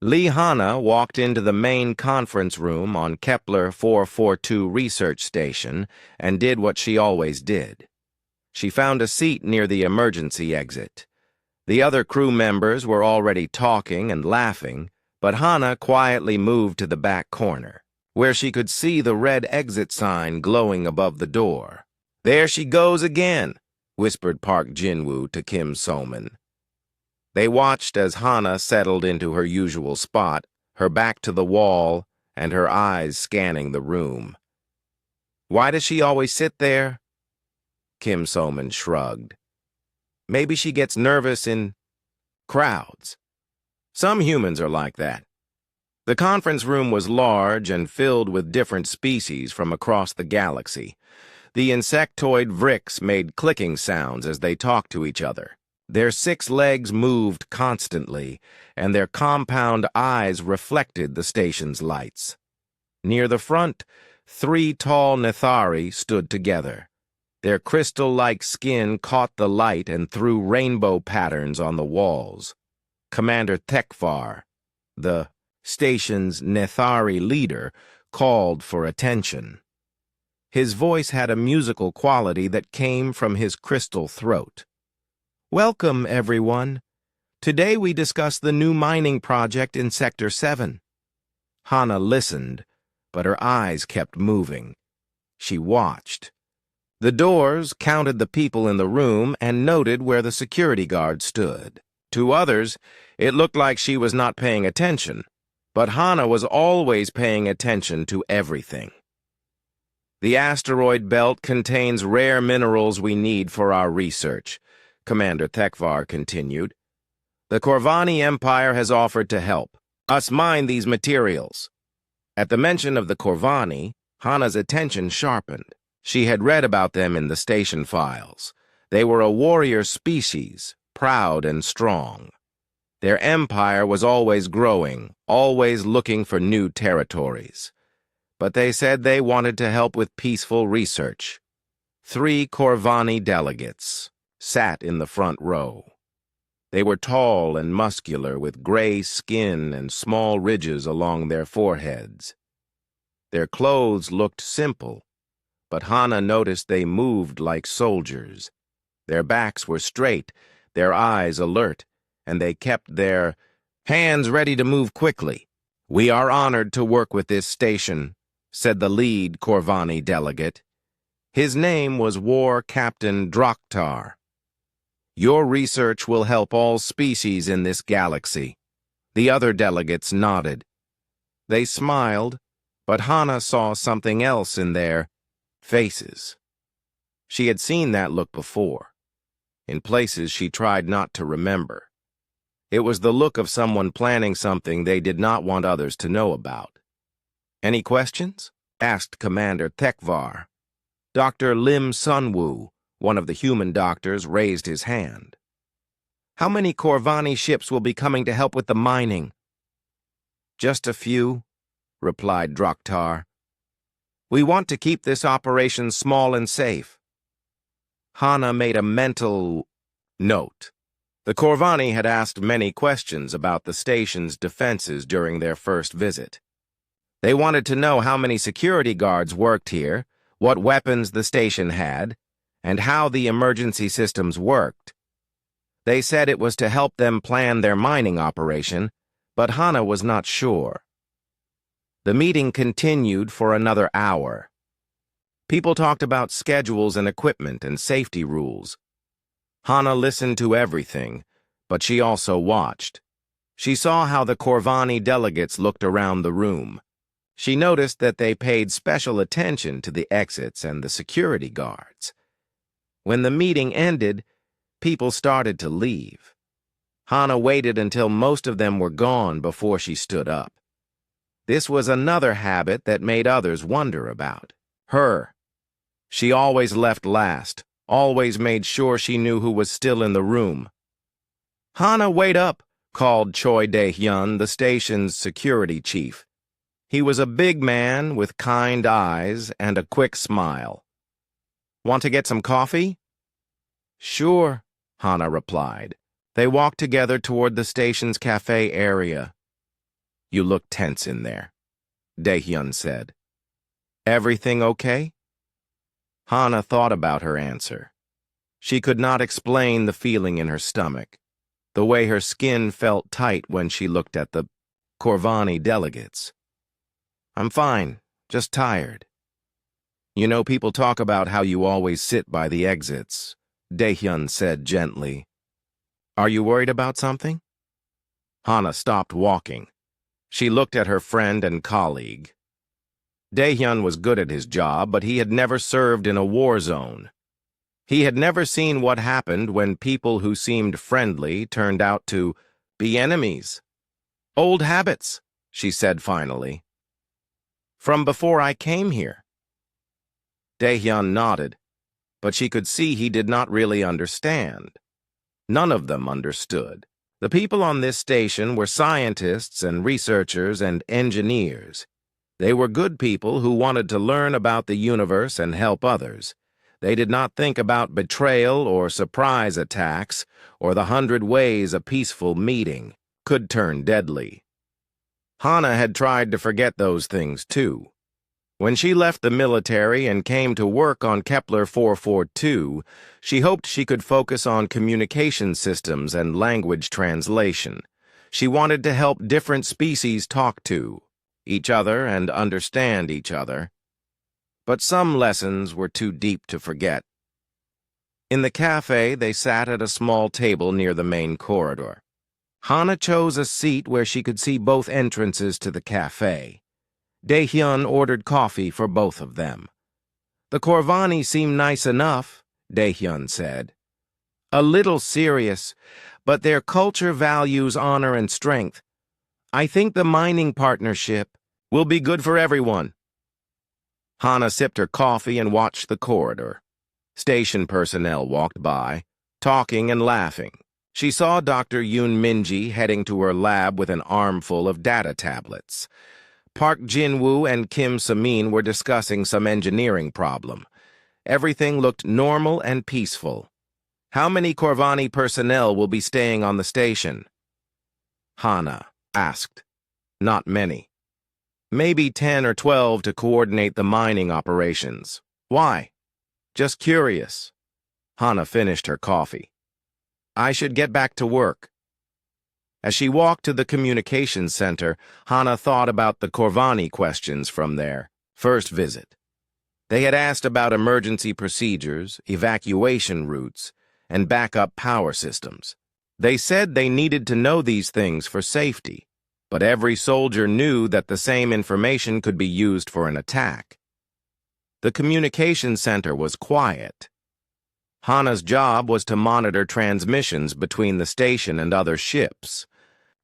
Lee Hanna walked into the main conference room on Kepler 442 research station and did what she always did. She found a seat near the emergency exit. The other crew members were already talking and laughing, but Hanna quietly moved to the back corner, where she could see the red exit sign glowing above the door. "There she goes again," whispered Park Jinwoo to Kim So-man. They watched as Hanna settled into her usual spot, her back to the wall and her eyes scanning the room. "Why does she always sit there?" Kim So-man shrugged. "Maybe she gets nervous in crowds. Some humans are like that." The conference room was large and filled with different species from across the galaxy. The insectoid Vrix made clicking sounds as they talked to each other. Their 6 legs moved constantly, and their compound eyes reflected the station's lights. Near the front, 3 tall Nethari stood together. Their crystal-like skin caught the light and threw rainbow patterns on the walls. Commander Tekvar, the station's Nethari leader, called for attention. His voice had a musical quality that came from his crystal throat. "Welcome, everyone. Today we discuss the new mining project in Sector 7. Hanna listened, but her eyes kept moving. She watched. The doors counted the people in the room and noted where the security guard stood. To others, it looked like she was not paying attention, but Hanna was always paying attention to everything. "The asteroid belt contains rare minerals we need for our research," Commander Tekvar continued. "The Corvani Empire has offered to help us mine these materials." At the mention of the Corvani, Hanna's attention sharpened. She had read about them in the station files. They were a warrior species, proud and strong. Their empire was always growing, always looking for new territories. But they said they wanted to help with peaceful research. 3 Corvani delegates sat in the front row. They were tall and muscular, with gray skin and small ridges along their foreheads. Their clothes looked simple, but Hanna noticed they moved like soldiers. Their backs were straight, their eyes alert, and they kept their hands ready to move quickly. "We are honored to work with this station," said the lead Corvani delegate. His name was War Captain Draktar. "Your research will help all species in this galaxy." The other delegates nodded. They smiled, but Hanna saw something else in their faces. She had seen that look before, in places she tried not to remember. It was the look of someone planning something they did not want others to know about. "Any questions?" asked Commander Tekvar. Dr. Lim Sunwoo, one of the human doctors, raised his hand. "How many Corvani ships will be coming to help with the mining?" "Just a few," replied Draktar. "We want to keep this operation small and safe." Hanna made a mental note. The Corvani had asked many questions about the station's defenses during their first visit. They wanted to know how many security guards worked here, what weapons the station had, and how the emergency systems worked. They said it was to help them plan their mining operation, but Hanna was not sure. The meeting continued for another hour. People talked about schedules and equipment and safety rules. Hanna listened to everything, but she also watched. She saw how the Corvani delegates looked around the room. She noticed that they paid special attention to the exits and the security guards. When the meeting ended, people started to leave. Hanna waited until most of them were gone before she stood up. This was another habit that made others wonder about her. She always left last, always made sure she knew who was still in the room. "Hanna, wait up," called Choi Dae-hyun, the station's security chief. He was a big man with kind eyes and a quick smile. "Want to get some coffee?" "Sure," Hanna replied. They walked together toward the station's cafe area. You look tense in there, Daehyun said. Everything okay? Hana thought about her answer. She could not explain the feeling in her stomach, the way her skin felt tight when she looked at the Corvani delegates. I'm fine, just tired. You know, people talk about how you always sit by the exits, Daehyun said gently. Are you worried about something? Hana stopped walking. She looked at her friend and colleague. Daehyun was good at his job, but he had never served in a war zone. He had never seen what happened when people who seemed friendly turned out to be enemies. Old habits, she said finally. From before I came here. Daehyun nodded, but she could see he did not really understand. None of them understood. The people on this station were scientists and researchers and engineers. They were good people who wanted to learn about the universe and help others. They did not think about betrayal or surprise attacks or the 100 ways a peaceful meeting could turn deadly. Hana had tried to forget those things too. When she left the military and came to work on Kepler 442, she hoped she could focus on communication systems and language translation. She wanted to help different species talk to each other and understand each other. But some lessons were too deep to forget. In the cafe, they sat at a small table near the main corridor. Hana chose a seat where she could see both entrances to the cafe. Daehyun ordered coffee for both of them. The Corvani seem nice enough, Daehyun said. A little serious, but their culture values honor and strength. I think the mining partnership will be good for everyone. Hana sipped her coffee and watched the corridor. Station personnel walked by, talking and laughing. She saw Dr. Yoon Minji heading to her lab with an armful of data tablets. Park Jin-woo and Kim Se-min were discussing some engineering problem. Everything looked normal and peaceful. How many Corvani personnel will be staying on the station? Hana asked. Not many. Maybe 10 or 12 to coordinate the mining operations. Why? Just curious. Hana finished her coffee. I should get back to work. As she walked to the communications center, Hana thought about the Corvani questions from their first visit. They had asked about emergency procedures, evacuation routes, and backup power systems. They said they needed to know these things for safety, but every soldier knew that the same information could be used for an attack. The communications center was quiet. Hana's job was to monitor transmissions between the station and other ships,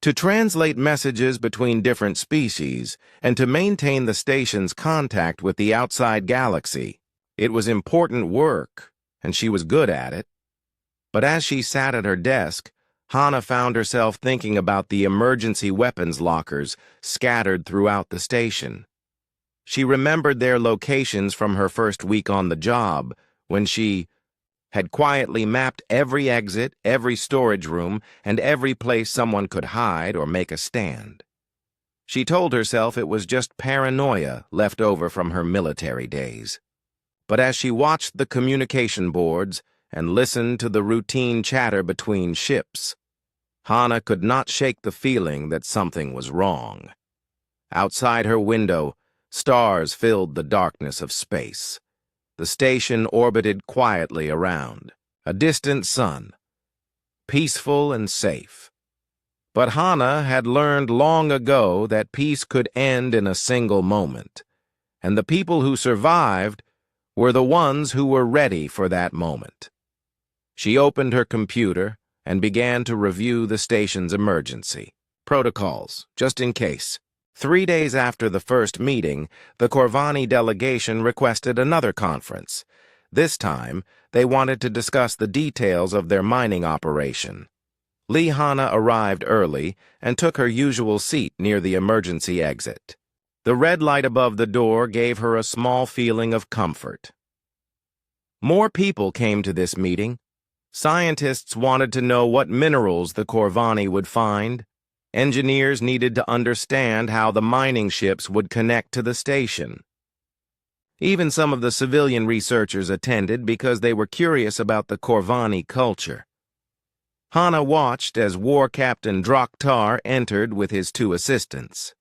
to translate messages between different species, and to maintain the station's contact with the outside galaxy. It was important work, and she was good at it. But as she sat at her desk, Hana found herself thinking about the emergency weapons lockers scattered throughout the station. She remembered their locations from her first week on the job, when she had quietly mapped every exit, every storage room, and every place someone could hide or make a stand. She told herself it was just paranoia left over from her military days. But as she watched the communication boards and listened to the routine chatter between ships, Hana could not shake the feeling that something was wrong. Outside her window, stars filled the darkness of space. The station orbited quietly around, a distant sun, peaceful and safe. But Hana had learned long ago that peace could end in a single moment, and the people who survived were the ones who were ready for that moment. She opened her computer and began to review the station's emergency protocols, just in case. 3 days after the first meeting, the Corvani delegation requested another conference. This time, they wanted to discuss the details of their mining operation. Lee Hana arrived early and took her usual seat near the emergency exit. The red light above the door gave her a small feeling of comfort. More people came to this meeting. Scientists wanted to know what minerals the Corvani would find, Engineers needed to understand how the mining ships would connect to the station. Even some of the civilian researchers attended because they were curious about the Corvani culture. Hana watched as War Captain Draktar entered with his 2 assistants.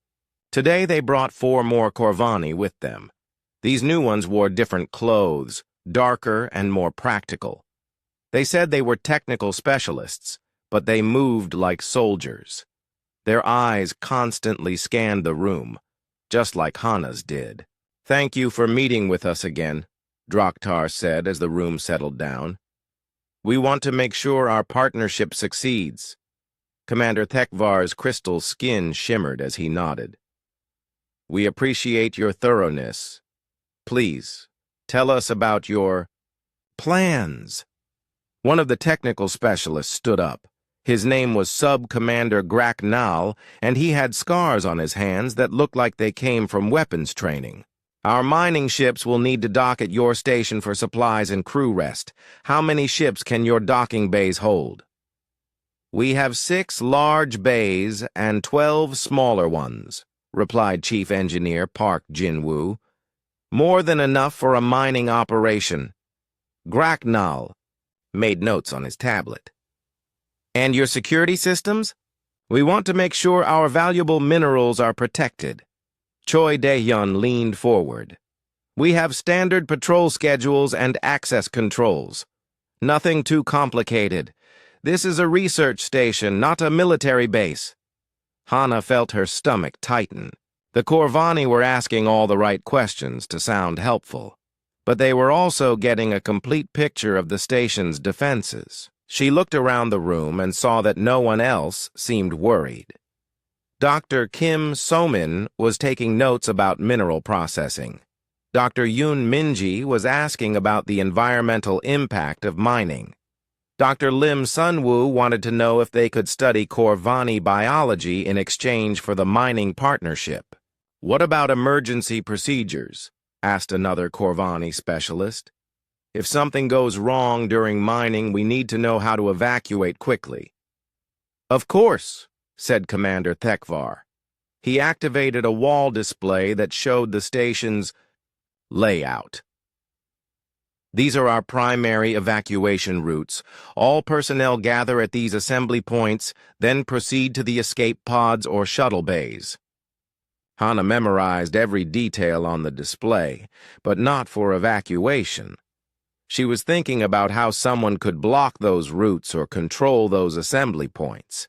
Today they brought 4 more Corvani with them. These new ones wore different clothes, darker and more practical. They said they were technical specialists, but they moved like soldiers. Their eyes constantly scanned the room, just like Hana's did. "Thank you for meeting with us again," Draktar said as the room settled down. "We want to make sure our partnership succeeds." Commander Thekvar's crystal skin shimmered as he nodded. "We appreciate your thoroughness. Please, tell us about your plans." One of the technical specialists stood up. His name was Sub-Commander Graknal, and he had scars on his hands that looked like they came from weapons training. "Our mining ships will need to dock at your station for supplies and crew rest. How many ships can your docking bays hold?" "We have 6 large bays and 12 smaller ones," replied Chief Engineer Park Jinwoo. "More than enough for a mining operation." Graknal made notes on his tablet. "And your security systems? We want to make sure our valuable minerals are protected." Choi Daehyun leaned forward. "We have standard patrol schedules and access controls. Nothing too complicated. This is a research station, not a military base." Hana felt her stomach tighten. The Corvani were asking all the right questions to sound helpful, but they were also getting a complete picture of the station's defenses. She looked around the room and saw that no one else seemed worried. Dr. Kim So-min was taking notes about mineral processing. Dr. Yoon Minji was asking about the environmental impact of mining. Dr. Lim Sunwoo wanted to know if they could study Corvani biology in exchange for the mining partnership. "What about emergency procedures?" asked another Corvani specialist. "If something goes wrong during mining, we need to know how to evacuate quickly." "Of course," said Commander Thekvar. He activated a wall display that showed the station's layout. "These are our primary evacuation routes. All personnel gather at these assembly points, then proceed to the escape pods or shuttle bays." Hana memorized every detail on the display, but not for evacuation. She was thinking about how someone could block those routes or control those assembly points.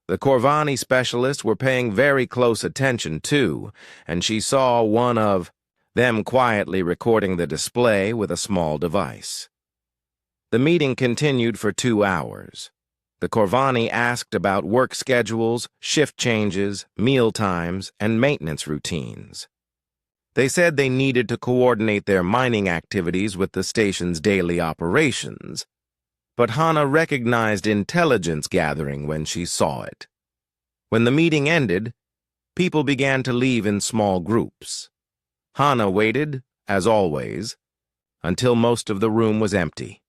The Corvani specialists were paying very close attention, too, and she saw one of them quietly recording the display with a small device. The meeting continued for 2 hours. The Corvani asked about work schedules, shift changes, meal times, and maintenance routines. They said they needed to coordinate their mining activities with the station's daily operations, but Hana recognized intelligence gathering when she saw it. When the meeting ended, people began to leave in small groups. Hana waited, as always, until most of the room was empty.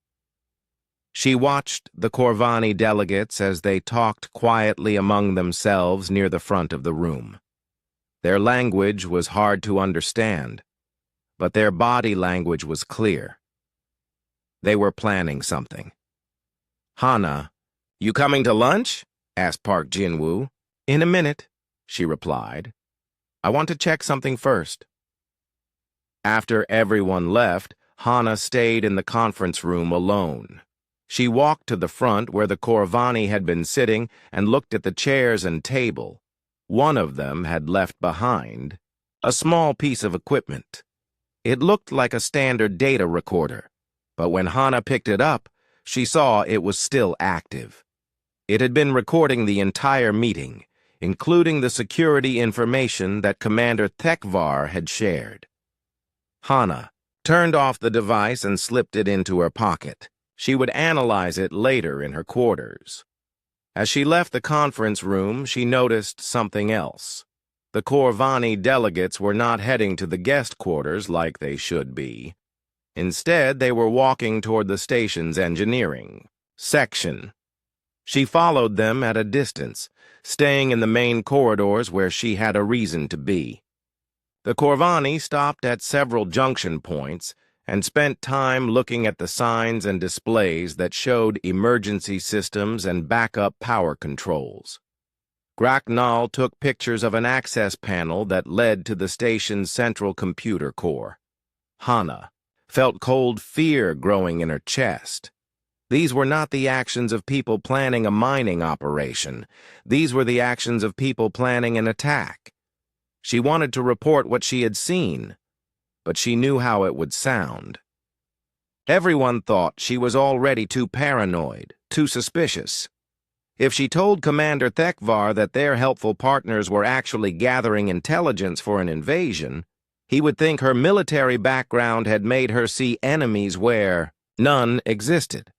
She watched the Corvani delegates as they talked quietly among themselves near the front of the room. Their language was hard to understand, but their body language was clear. They were planning something. "Hana, you coming to lunch?" asked Park Jinwoo. "In a minute," she replied. "I want to check something first." After everyone left, Hana stayed in the conference room alone. She walked to the front where the Corvani had been sitting and looked at the chairs and table. One of them had left behind a small piece of equipment. It looked like a standard data recorder, but when Hana picked it up, she saw it was still active. It had been recording the entire meeting, including the security information that Commander Thekvar had shared. Hana turned off the device and slipped it into her pocket. She would analyze it later in her quarters. As she left the conference room, she noticed something else. The Corvani delegates were not heading to the guest quarters like they should be. Instead, they were walking toward the station's engineering section. She followed them at a distance, staying in the main corridors where she had a reason to be. The Corvani stopped at several junction points and spent time looking at the signs and displays that showed emergency systems and backup power controls. Gracnal took pictures of an access panel that led to the station's central computer core. Hana felt cold fear growing in her chest. These were not the actions of people planning a mining operation. These were the actions of people planning an attack. She wanted to report what she had seen, but she knew how it would sound. Everyone thought she was already too paranoid, too suspicious. If she told Commander Thekvar that their helpful partners were actually gathering intelligence for an invasion, he would think her military background had made her see enemies where none existed.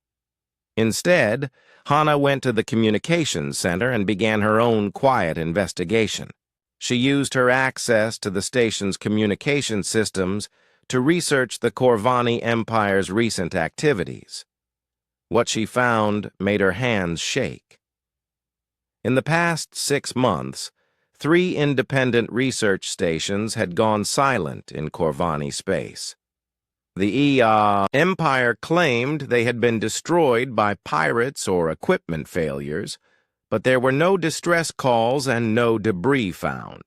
Instead, Hana went to the communications center and began her own quiet investigation. She used her access to the station's communication systems to research the Corvani Empire's recent activities. What she found made her hands shake. In the past 6 months, 3 independent research stations had gone silent in Corvani space. The Empire claimed they had been destroyed by pirates or equipment failures, but there were no distress calls and no debris found.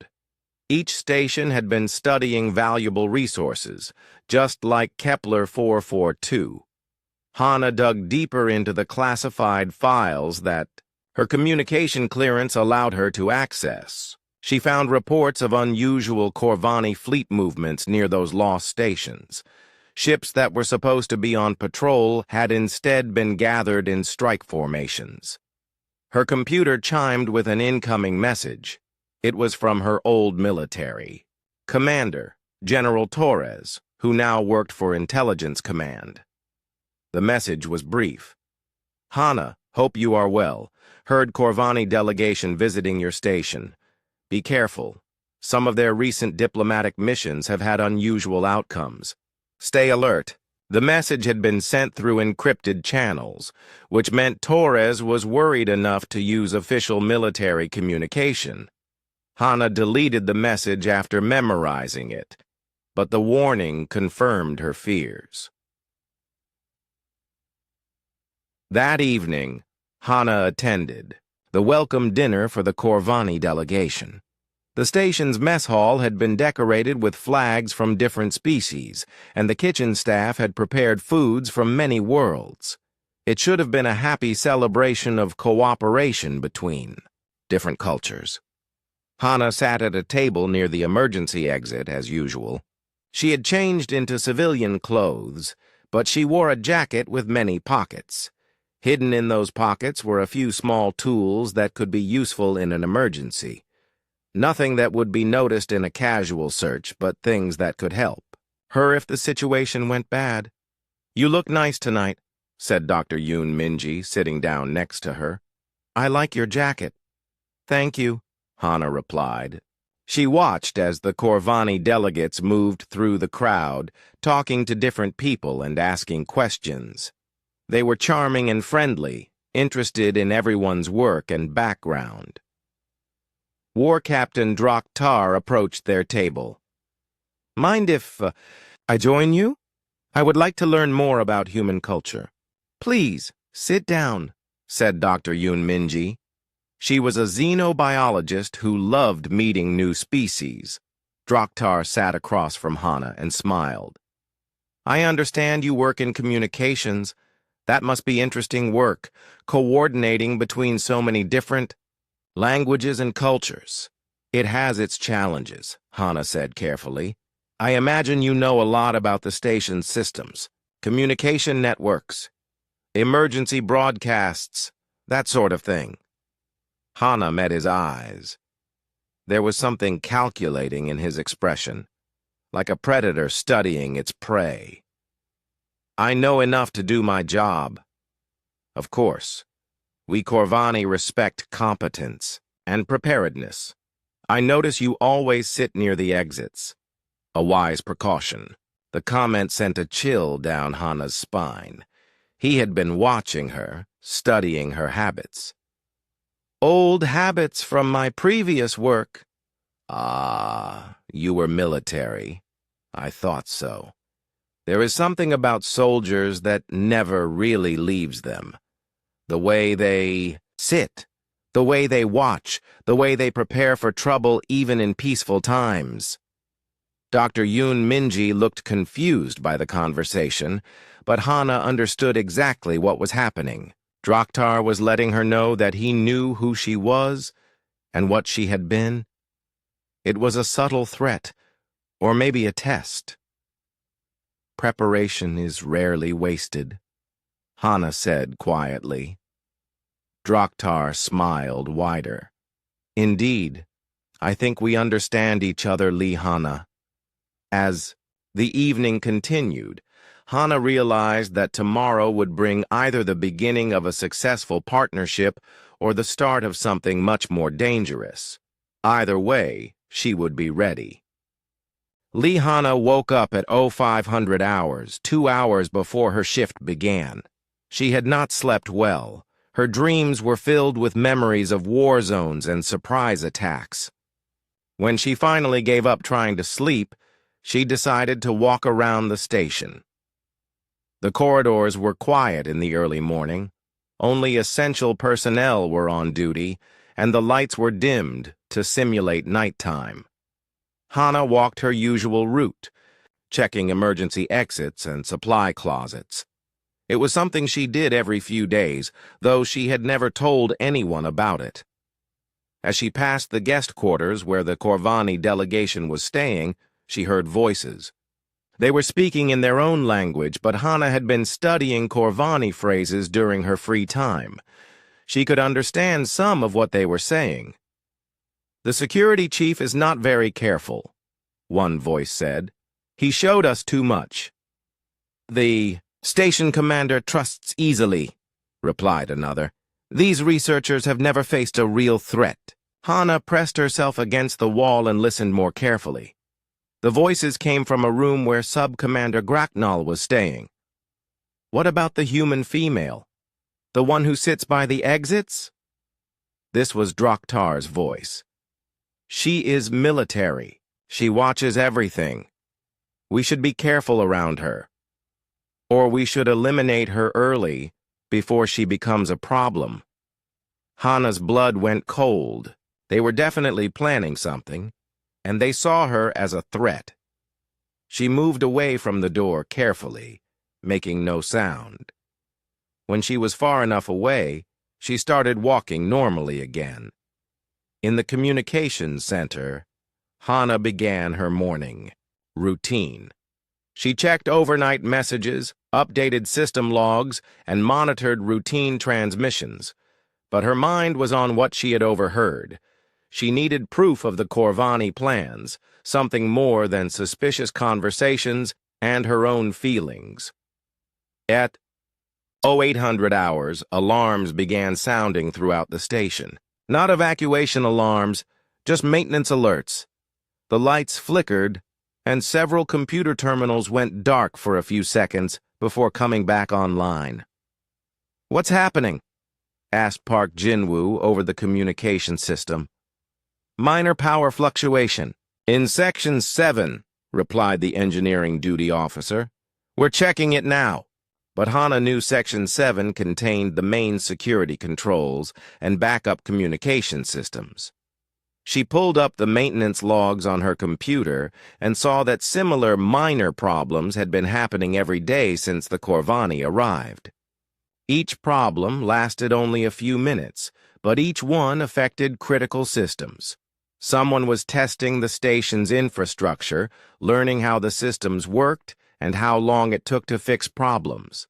Each station had been studying valuable resources, just like Kepler 442. Hana dug deeper into the classified files that her communication clearance allowed her to access. She found reports of unusual Corvani fleet movements near those lost stations. Ships that were supposed to be on patrol had instead been gathered in strike formations. Her computer chimed with an incoming message. It was from her old military commander, General Torres, who now worked for Intelligence Command. The message was brief. Hana, hope you are well. Heard Corvani delegation visiting your station. Be careful. Some of their recent diplomatic missions have had unusual outcomes. Stay alert. The message had been sent through encrypted channels, which meant Torres was worried enough to use official military communication. Hana deleted the message after memorizing it, but the warning confirmed her fears. That evening, Hana attended the welcome dinner for the Corvani delegation. The station's mess hall had been decorated with flags from different species, and the kitchen staff had prepared foods from many worlds. It should have been a happy celebration of cooperation between different cultures. Hana sat at a table near the emergency exit, as usual. She had changed into civilian clothes, but she wore a jacket with many pockets. Hidden in those pockets were a few small tools that could be useful in an emergency. Nothing that would be noticed in a casual search, but things that could help her if the situation went bad. You look nice tonight, said Dr. Yoon Minji, sitting down next to her. I like your jacket. Thank you, Hana replied. She watched as the Corvani delegates moved through the crowd, talking to different people and asking questions. They were charming and friendly, interested in everyone's work and background. War Captain Draktar approached their table. Mind if I join you? I would like to learn more about human culture. Please, sit down, said Dr. Yoon Minji. She was a xenobiologist who loved meeting new species. Draktar sat across from Hana and smiled. I understand you work in communications. That must be interesting work, coordinating between so many different languages and cultures. It has its challenges, Hana said carefully. I imagine you know a lot about the station's systems, communication networks, emergency broadcasts, that sort of thing. Hana met his eyes. There was something calculating in his expression, like a predator studying its prey. I know enough to do my job. Of course. We Corvani respect competence and preparedness. I notice you always sit near the exits. A wise precaution. The comment sent a chill down Hana's spine. He had been watching her, studying her habits. Old habits from my previous work. Ah, you were military. I thought so. There is something about soldiers that never really leaves them. The way they sit, the way they watch, the way they prepare for trouble even in peaceful times. Dr. Yoon Minji looked confused by the conversation, but Hana understood exactly what was happening. Draktar was letting her know that he knew who she was and what she had been. It was a subtle threat, or maybe a test. Preparation is rarely wasted, Hana said quietly. Draktar smiled wider. Indeed, I think we understand each other, Lee Hana. As the evening continued, Hana realized that tomorrow would bring either the beginning of a successful partnership or the start of something much more dangerous. Either way, she would be ready. Lee Hana woke up at 0500 hours, 2 hours before her shift began. She had not slept well. Her dreams were filled with memories of war zones and surprise attacks. When she finally gave up trying to sleep, she decided to walk around the station. The corridors were quiet in the early morning. Only essential personnel were on duty, and the lights were dimmed to simulate nighttime. Hana walked her usual route, checking emergency exits and supply closets. It was something she did every few days, though she had never told anyone about it. As she passed the guest quarters where the Corvani delegation was staying, she heard voices. They were speaking in their own language, but Hana had been studying Corvani phrases during her free time. She could understand some of what they were saying. "The security chief is not very careful," one voice said. "He showed us too much." "The station commander trusts easily," replied another. "These researchers have never faced a real threat." Hana pressed herself against the wall and listened more carefully. The voices came from a room where Sub-Commander Graknal was staying. "What about the human female? The one who sits by the exits?" This was Draktar's voice. "She is military. She watches everything. We should be careful around her. Or we should eliminate her early, before she becomes a problem." Hana's blood went cold. They were definitely planning something, and they saw her as a threat. She moved away from the door carefully, making no sound. When she was far enough away, she started walking normally again. In the communications center, Hana began her morning routine. She checked overnight messages, updated system logs, and monitored routine transmissions. But her mind was on what she had overheard. She needed proof of the Corvani plans, something more than suspicious conversations and her own feelings. At 0800 hours, alarms began sounding throughout the station. Not evacuation alarms, just maintenance alerts. The lights flickered, and several computer terminals went dark for a few seconds before coming back online. "What's happening?" asked Park Jinwoo over the communication system. "Minor power fluctuation." "In Section 7, replied the engineering duty officer. "We're checking it now." But Hana knew Section 7 contained the main security controls and backup communication systems. She pulled up the maintenance logs on her computer and saw that similar minor problems had been happening every day since the Corvani arrived. Each problem lasted only a few minutes, but each one affected critical systems. Someone was testing the station's infrastructure, learning how the systems worked and how long it took to fix problems.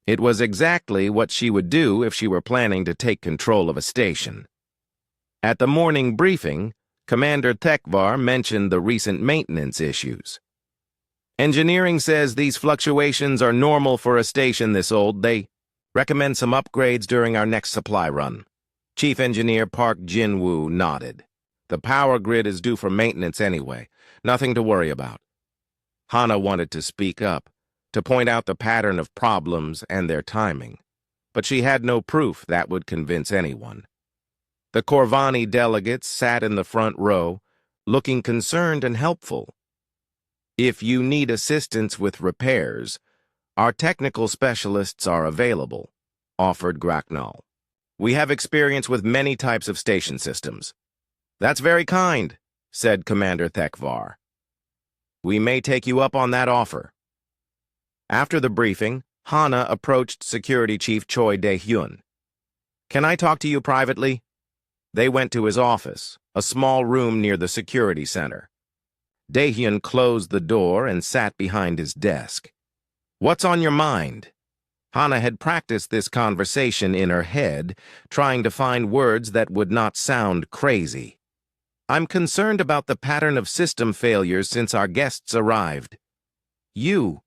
It was exactly what she would do if she were planning to take control of a station. At the morning briefing, Commander Tekvar mentioned the recent maintenance issues. "Engineering says these fluctuations are normal for a station this old. They recommend some upgrades during our next supply run." Chief Engineer Park Jinwoo nodded. "The power grid is due for maintenance anyway. Nothing to worry about." Hana wanted to speak up, to point out the pattern of problems and their timing. but she had no proof that would convince anyone. The Corvani delegates sat in the front row, looking concerned and helpful. "If you need assistance with repairs, our technical specialists are available," offered Gracnall. "We have experience with many types of station systems." "That's very kind," said Commander Thekvar. "We may take you up on that offer." After the briefing, Hana approached Security Chief Choi Dae-hyun. "Can I talk to you privately?" They went to his office, a small room near the security center. Dae-hyun closed the door and sat behind his desk. "What's on your mind?" Hana had practiced this conversation in her head, trying to find words that would not sound crazy. "I'm concerned about the pattern of system failures since our guests arrived." "You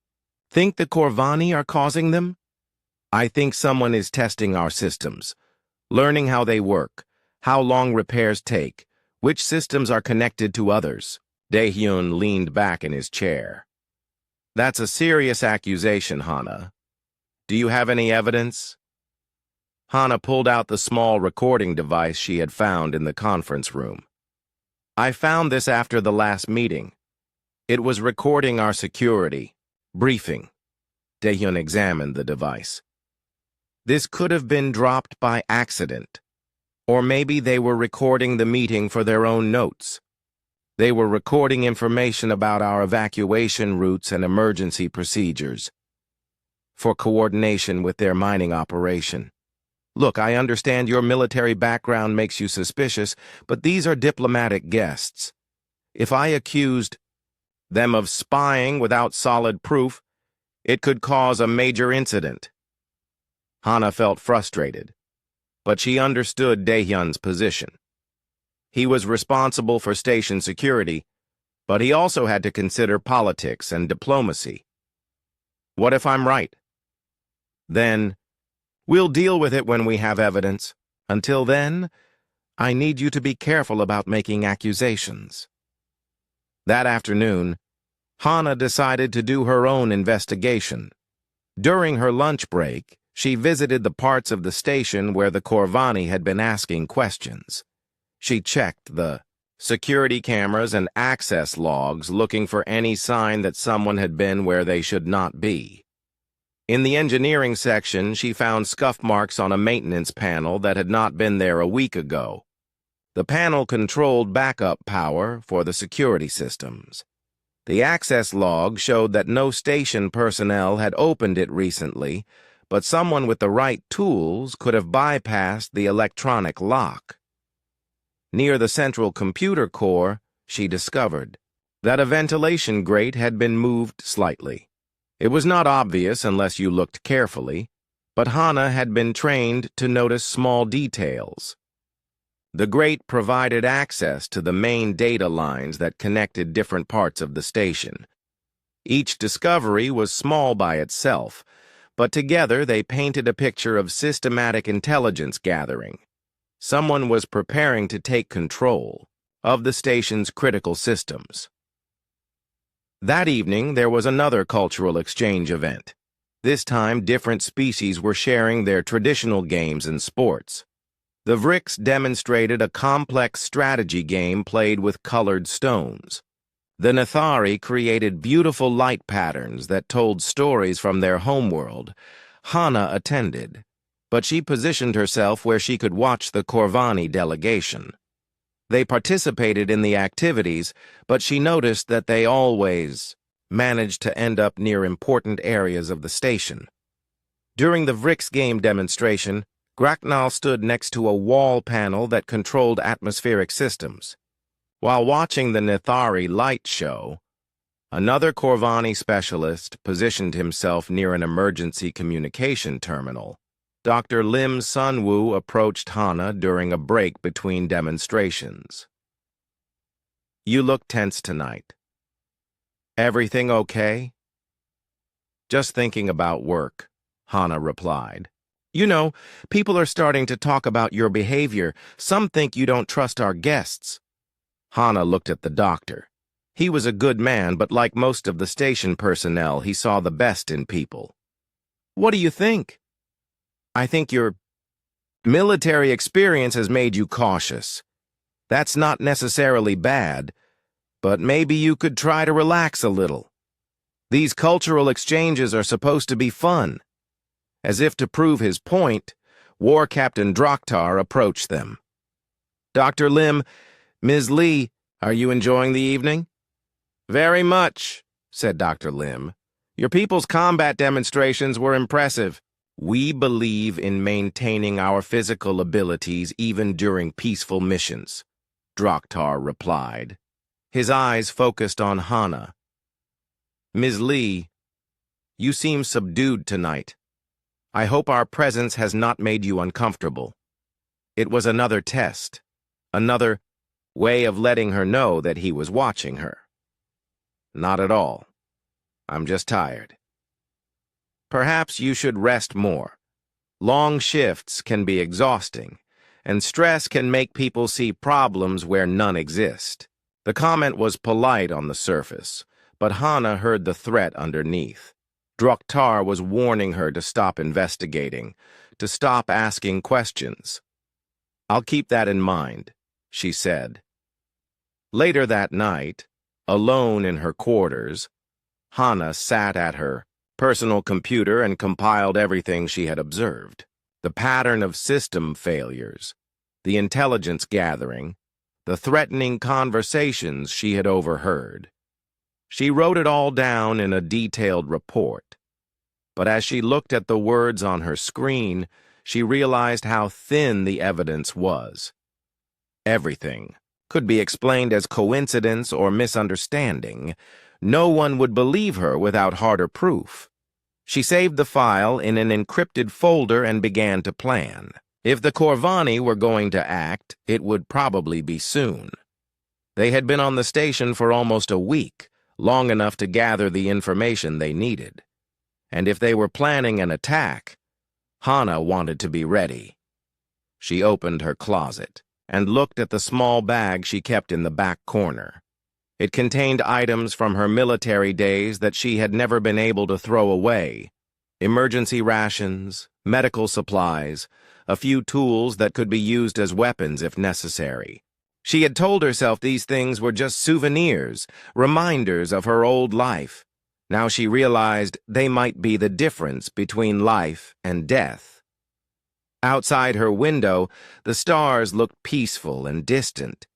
think the Corvani are causing them?" "I think someone is testing our systems, learning how they work, how long repairs take, which systems are connected to others." Dae-hyun leaned back in his chair. "That's a serious accusation, Hana. Do you have any evidence?" Hana pulled out the small recording device she had found in the conference room. "I found this after the last meeting. It was recording our security briefing." Dae-hyun examined the device. "This could have been dropped by accident. Or maybe they were recording the meeting for their own notes. They were recording information about our evacuation routes and emergency procedures for coordination with their mining operation. Look, I understand your military background makes you suspicious, but these are diplomatic guests. If I accused them of spying without solid proof, it could cause a major incident." Hana felt frustrated, but she understood Dae-hyun's position. He was responsible for station security, but he also had to consider politics and diplomacy. "What if I'm right?" "Then, we'll deal with it when we have evidence. Until then, I need you to be careful about making accusations." That afternoon, Hana decided to do her own investigation. During her lunch break, she visited the parts of the station where the Corvani had been asking questions. She checked the security cameras and access logs, looking for any sign that someone had been where they should not be. In the engineering section, she found scuff marks on a maintenance panel that had not been there a week ago. The panel controlled backup power for the security systems. The access log showed that no station personnel had opened it recently, but someone with the right tools could have bypassed the electronic lock. Near the central computer core, she discovered that a ventilation grate had been moved slightly. It was not obvious unless you looked carefully, but Hana had been trained to notice small details. The grate provided access to the main data lines that connected different parts of the station. Each discovery was small by itself, but together they painted a picture of systematic intelligence gathering. Someone was preparing to take control of the station's critical systems. That evening, there was another cultural exchange event. This time, different species were sharing their traditional games and sports. The Vrix demonstrated a complex strategy game played with colored stones. The Nethari created beautiful light patterns that told stories from their homeworld. Hana attended, but she positioned herself where she could watch the Corvani delegation. They participated in the activities, but she noticed that they always managed to end up near important areas of the station. During the Vrix game demonstration, Gracnall stood next to a wall panel that controlled atmospheric systems. While watching the Nethari light show, another Corvani specialist positioned himself near an emergency communication terminal. Dr. Lim Sunwoo approached Hana during a break between demonstrations. "You look tense tonight. Everything okay?" "Just thinking about work," Hana replied. "You know, people are starting to talk about your behavior. Some think you don't trust our guests." Hana looked at the doctor. He was a good man, but like most of the station personnel, he saw the best in people. "What do you think?" I think your military experience has made you cautious. That's not necessarily bad, but maybe you could try to relax a little. These cultural exchanges are supposed to be fun. As if to prove his point, War Captain Draktar approached them. Dr. Lim, Ms. Lee, are you enjoying the evening? Very much, said Dr. Lim. Your people's combat demonstrations were impressive. We believe in maintaining our physical abilities even during peaceful missions, Draktar replied. His eyes focused on Hana. Ms. Lee, you seem subdued tonight. I hope our presence has not made you uncomfortable. It was another test, another way of letting her know that he was watching her. Not at all. I'm just tired. Perhaps you should rest more. Long shifts can be exhausting, and stress can make people see problems where none exist. The comment was polite on the surface, but Hana heard the threat underneath. Draktar was warning her to stop investigating, to stop asking questions. I'll keep that in mind, she said. Later that night, alone in her quarters, Hana sat at her personal computer and compiled everything she had observed. The pattern of system failures, the intelligence gathering, the threatening conversations she had overheard. She wrote it all down in a detailed report. But as she looked at the words on her screen, she realized how thin the evidence was. Everything could be explained as coincidence or misunderstanding. No one would believe her without harder proof. She saved the file in an encrypted folder and began to plan. If the Corvani were going to act, it would probably be soon. They had been on the station for almost a week, long enough to gather the information they needed. And if they were planning an attack, Hana wanted to be ready. She opened her closet and looked at the small bag she kept in the back corner. It contained items from her military days that she had never been able to throw away. Emergency rations, medical supplies, a few tools that could be used as weapons if necessary. She had told herself these things were just souvenirs, reminders of her old life. Now she realized they might be the difference between life and death. Outside her window, the stars looked peaceful and distant.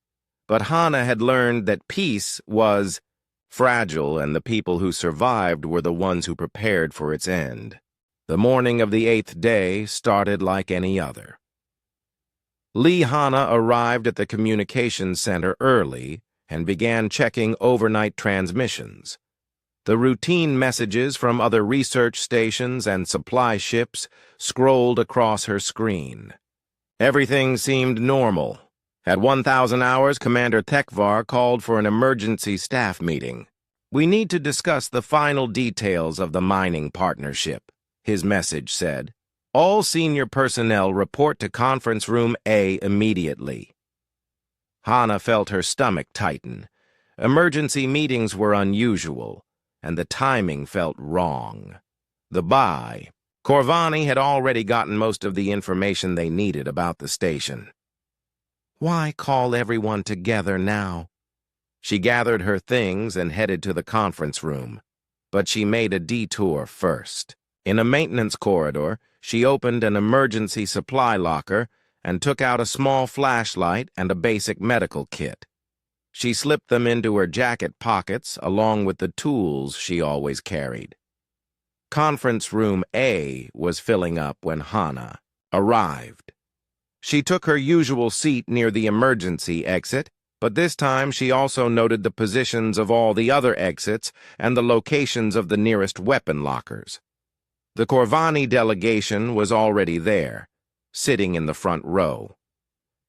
But Hana had learned that peace was fragile, and the people who survived were the ones who prepared for its end. The morning of the 8th day started like any other. Lee Hana arrived at the communications center early and began checking overnight transmissions. The routine messages from other research stations and supply ships scrolled across her screen. Everything seemed normal. At 1,000 hours, Commander Tekvar called for an emergency staff meeting. We need to discuss the final details of the mining partnership, his message said. All senior personnel report to Conference Room A immediately. Hana felt her stomach tighten. Emergency meetings were unusual, and the timing felt wrong. The Corvani had already gotten most of the information they needed about the station. Why call everyone together now? She gathered her things and headed to the conference room, but she made a detour first. In a maintenance corridor, she opened an emergency supply locker and took out a small flashlight and a basic medical kit. She slipped them into her jacket pockets along with the tools she always carried. Conference Room A was filling up when Hana arrived. She took her usual seat near the emergency exit, but this time she also noted the positions of all the other exits and the locations of the nearest weapon lockers. The Corvani delegation was already there, sitting in the front row.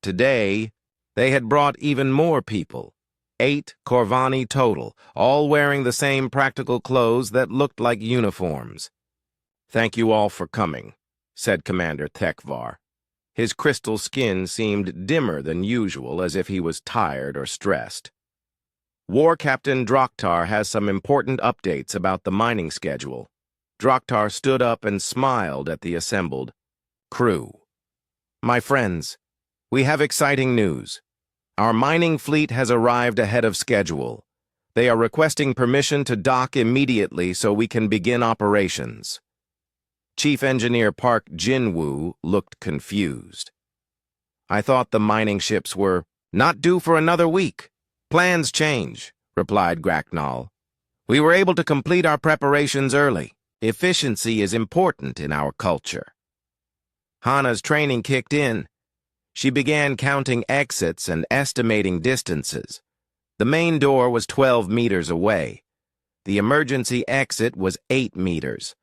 Today, they had brought even more people, 8 Corvani total, all wearing the same practical clothes that looked like uniforms. Thank you all for coming, said Commander Tekvar. His crystal skin seemed dimmer than usual, as if he was tired or stressed. War Captain Draktar has some important updates about the mining schedule. Draktar stood up and smiled at the assembled. Crew. My friends, we have exciting news. Our mining fleet has arrived ahead of schedule. They are requesting permission to dock immediately so we can begin operations. Chief Engineer Park Jin-woo looked confused. I thought the mining ships were not due for another week. Plans change, replied Bracknell. We were able to complete our preparations early. Efficiency is important in our culture. Hana's training kicked in. She began counting exits and estimating distances. The main door was 12 meters away. The emergency exit was 8 meters.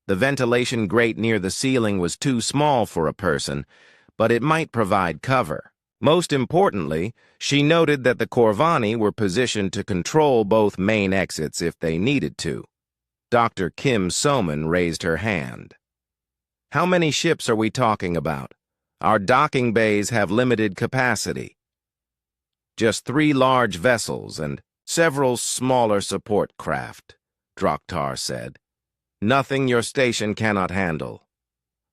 The ventilation grate near the ceiling was too small for a person, but it might provide cover. Most importantly, she noted that the Corvani were positioned to control both main exits if they needed to. Dr. Kim Soman raised her hand. How many ships are we talking about? Our docking bays have limited capacity. Just 3 large vessels and several smaller support craft, Draktar said. Nothing your station cannot handle.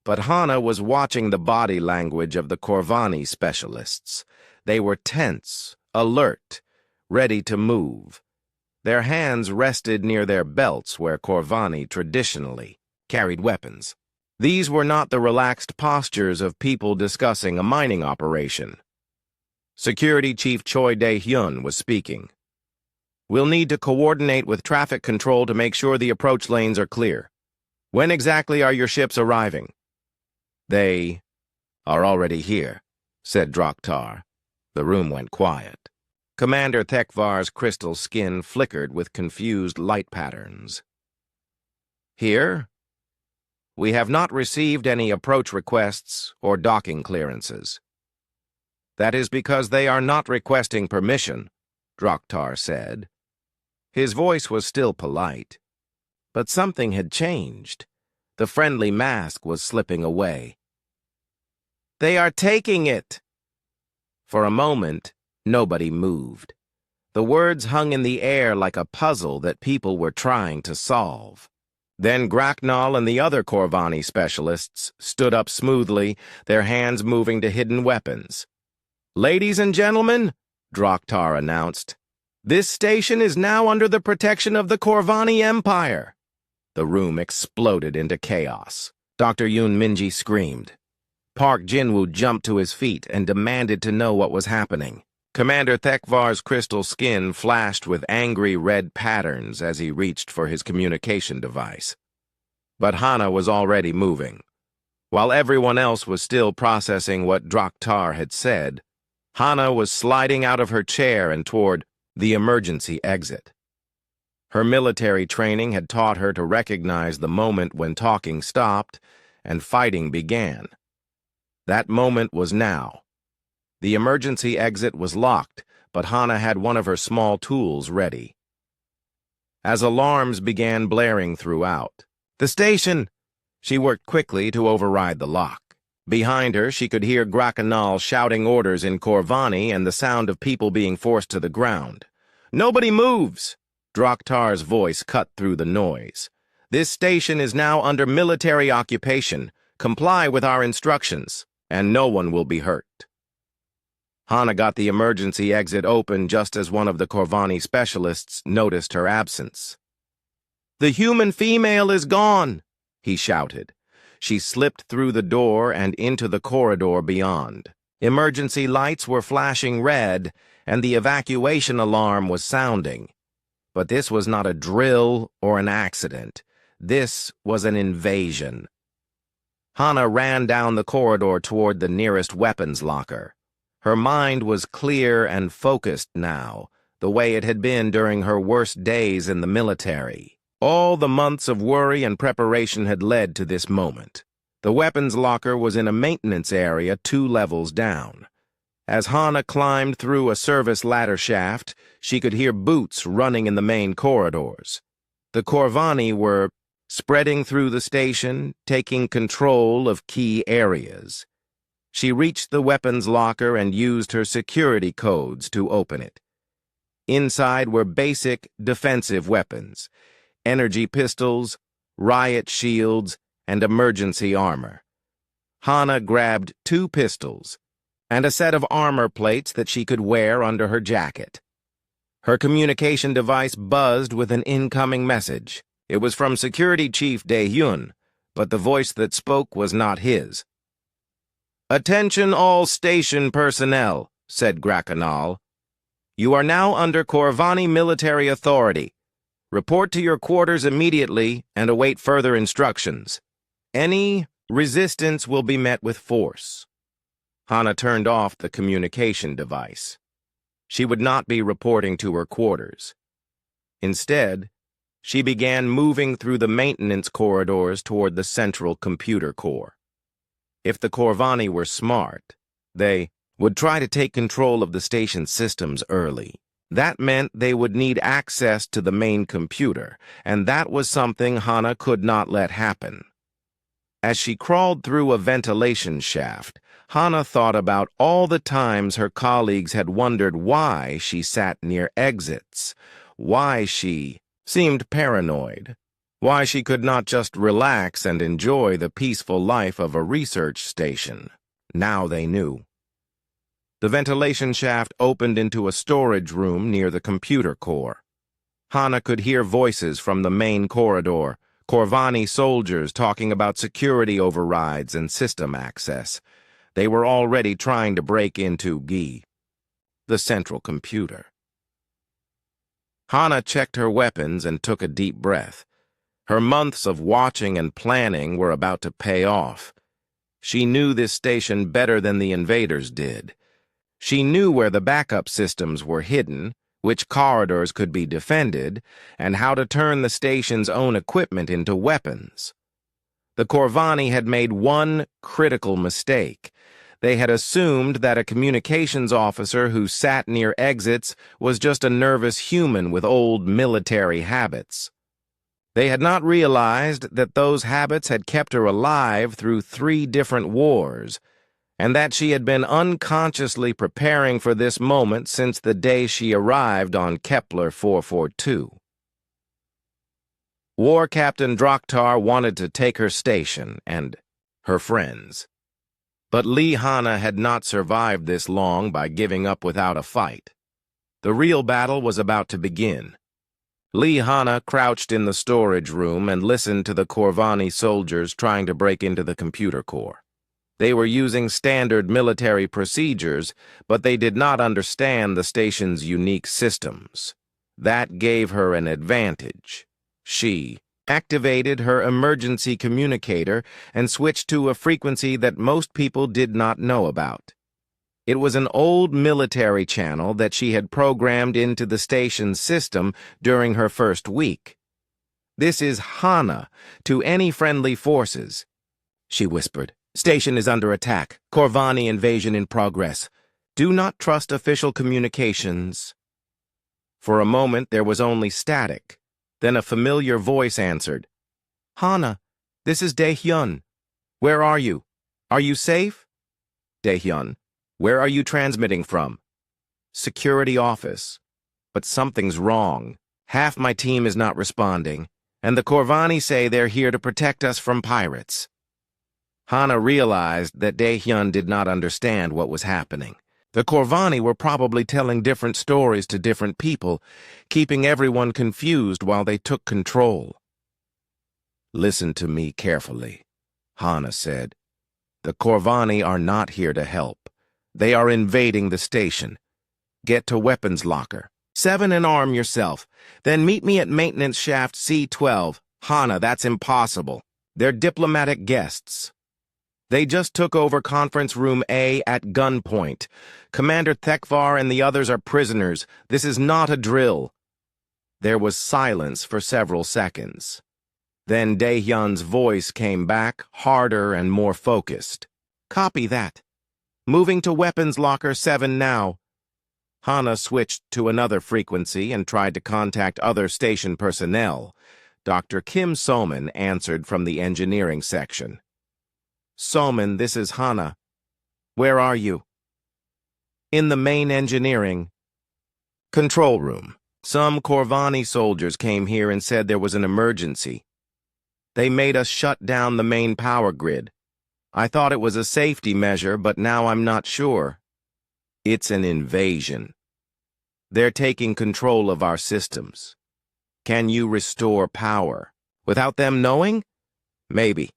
But Hana was watching the body language of the Corvani specialists. They were tense, alert, ready to move. Their hands rested near their belts where Corvani traditionally carried weapons. These were not the relaxed postures of people discussing a mining operation. Security Chief Choi Dae-hyun was speaking. We'll need to coordinate with traffic control to make sure the approach lanes are clear. When exactly are your ships arriving? They are already here, said Draktar. The room went quiet. Commander Thekvar's crystal skin flickered with confused light patterns. Here? We have not received any approach requests or docking clearances. That is because they are not requesting permission, Draktar said. His voice was still polite, but something had changed. The friendly mask was slipping away. They are taking it! For a moment, nobody moved. The words hung in the air like a puzzle that people were trying to solve. Then Bracknell and the other Corvani specialists stood up smoothly, their hands moving to hidden weapons. Ladies and gentlemen, Draktar announced, this station is now under the protection of the Corvani Empire. The room exploded into chaos. Dr. Yoon Minji screamed. Park Jin-woo jumped to his feet and demanded to know what was happening. Commander Thekvar's crystal skin flashed with angry red patterns as he reached for his communication device. But Hana was already moving. While everyone else was still processing what Draktar had said, Hana was sliding out of her chair and toward the emergency exit. Her military training had taught her to recognize the moment when talking stopped and fighting began. That moment was now. The emergency exit was locked, but Hana had one of her small tools ready. As alarms began blaring throughout, "The station!" She worked quickly to override the lock. Behind her, she could hear Bracknell shouting orders in Corvani and the sound of people being forced to the ground. "Nobody moves!" Draktar's voice cut through the noise. "This station is now under military occupation. Comply with our instructions, and no one will be hurt." Hana got the emergency exit open just as one of the Corvani specialists noticed her absence. "The human female is gone!" he shouted. She slipped through the door and into the corridor beyond. Emergency lights were flashing red, and the evacuation alarm was sounding. But this was not a drill or an accident. This was an invasion. Hana ran down the corridor toward the nearest weapons locker. Her mind was clear and focused now, the way it had been during her worst days in the military. All the months of worry and preparation had led to this moment. The weapons locker was in a maintenance area 2 levels down. As Hana climbed through a service ladder shaft, she could hear boots running in the main corridors. The Corvani were spreading through the station, taking control of key areas. She reached the weapons locker and used her security codes to open it. Inside were basic defensive weapons, energy pistols, riot shields, and emergency armor. Hana grabbed 2 pistols and a set of armor plates that she could wear under her jacket. Her communication device buzzed with an incoming message. It was from Security Chief Dae-hyun, but the voice that spoke was not his. "Attention all station personnel," said Grakanal. "You are now under Corvani military authority. Report to your quarters immediately and await further instructions. Any resistance will be met with force." Hana turned off the communication device. She would not be reporting to her quarters. Instead, she began moving through the maintenance corridors toward the central computer core. If the Corvani were smart, they would try to take control of the station's systems early. That meant they would need access to the main computer, and that was something Hana could not let happen. As she crawled through a ventilation shaft, Hana thought about all the times her colleagues had wondered why she sat near exits, why she seemed paranoid, why she could not just relax and enjoy the peaceful life of a research station. Now they knew. The ventilation shaft opened into a storage room near the computer core. Hana could hear voices from the main corridor, Corvani soldiers talking about security overrides and system access. They were already trying to break into GI, the central computer. Hana checked her weapons and took a deep breath. Her months of watching and planning were about to pay off. She knew this station better than the invaders did. She knew where the backup systems were hidden, which corridors could be defended, and how to turn the station's own equipment into weapons. The Corvani had made one critical mistake. They had assumed that a communications officer who sat near exits was just a nervous human with old military habits. They had not realized that those habits had kept her alive through 3 different wars, and that she had been unconsciously preparing for this moment since the day she arrived on Kepler 442. War Captain Draktar wanted to take her station and her friends. But Lee Hana had not survived this long by giving up without a fight. The real battle was about to begin. Lee Hana crouched in the storage room and listened to the Corvani soldiers trying to break into the computer core. They were using standard military procedures, but they did not understand the station's unique systems. That gave her an advantage. She activated her emergency communicator and switched to a frequency that most people did not know about. It was an old military channel that she had programmed into the station's system during her first week. "This is Hana to any friendly forces," she whispered. "Station is under attack. Corvani invasion in progress. Do not trust official communications." For a moment there was only static. Then a familiar voice answered. "Hana, this is Dae-hyun. Where are you? Are you safe?" "Dae-hyun, where are you transmitting from?" "Security office. But something's wrong. Half my team is not responding, and the Corvani say they're here to protect us from pirates." Hana realized that Dae-hyun did not understand what was happening. The Corvani were probably telling different stories to different people, keeping everyone confused while they took control. "Listen to me carefully," Hana said. "The Corvani are not here to help. They are invading the station. Get to weapons locker 7 and arm yourself. Then meet me at maintenance shaft C12. Hana, that's impossible. They're diplomatic guests. They just took over conference room A at gunpoint. Commander Thekvar and the others are prisoners. This is not a drill." There was silence for several seconds. Then Dae-hyun's voice came back, harder and more focused. "Copy that. Moving to weapons locker 7 now." Hana switched to another frequency and tried to contact other station personnel. Dr. Kim Soman answered from the engineering section. "Soman, this is Hana. Where are you?" "In the main engineering control room. Some Corvani soldiers came here and said there was an emergency. They made us shut down the main power grid. I thought it was a safety measure, but now I'm not sure. It's an invasion. They're taking control of our systems. Can you restore power? Without them knowing? Maybe.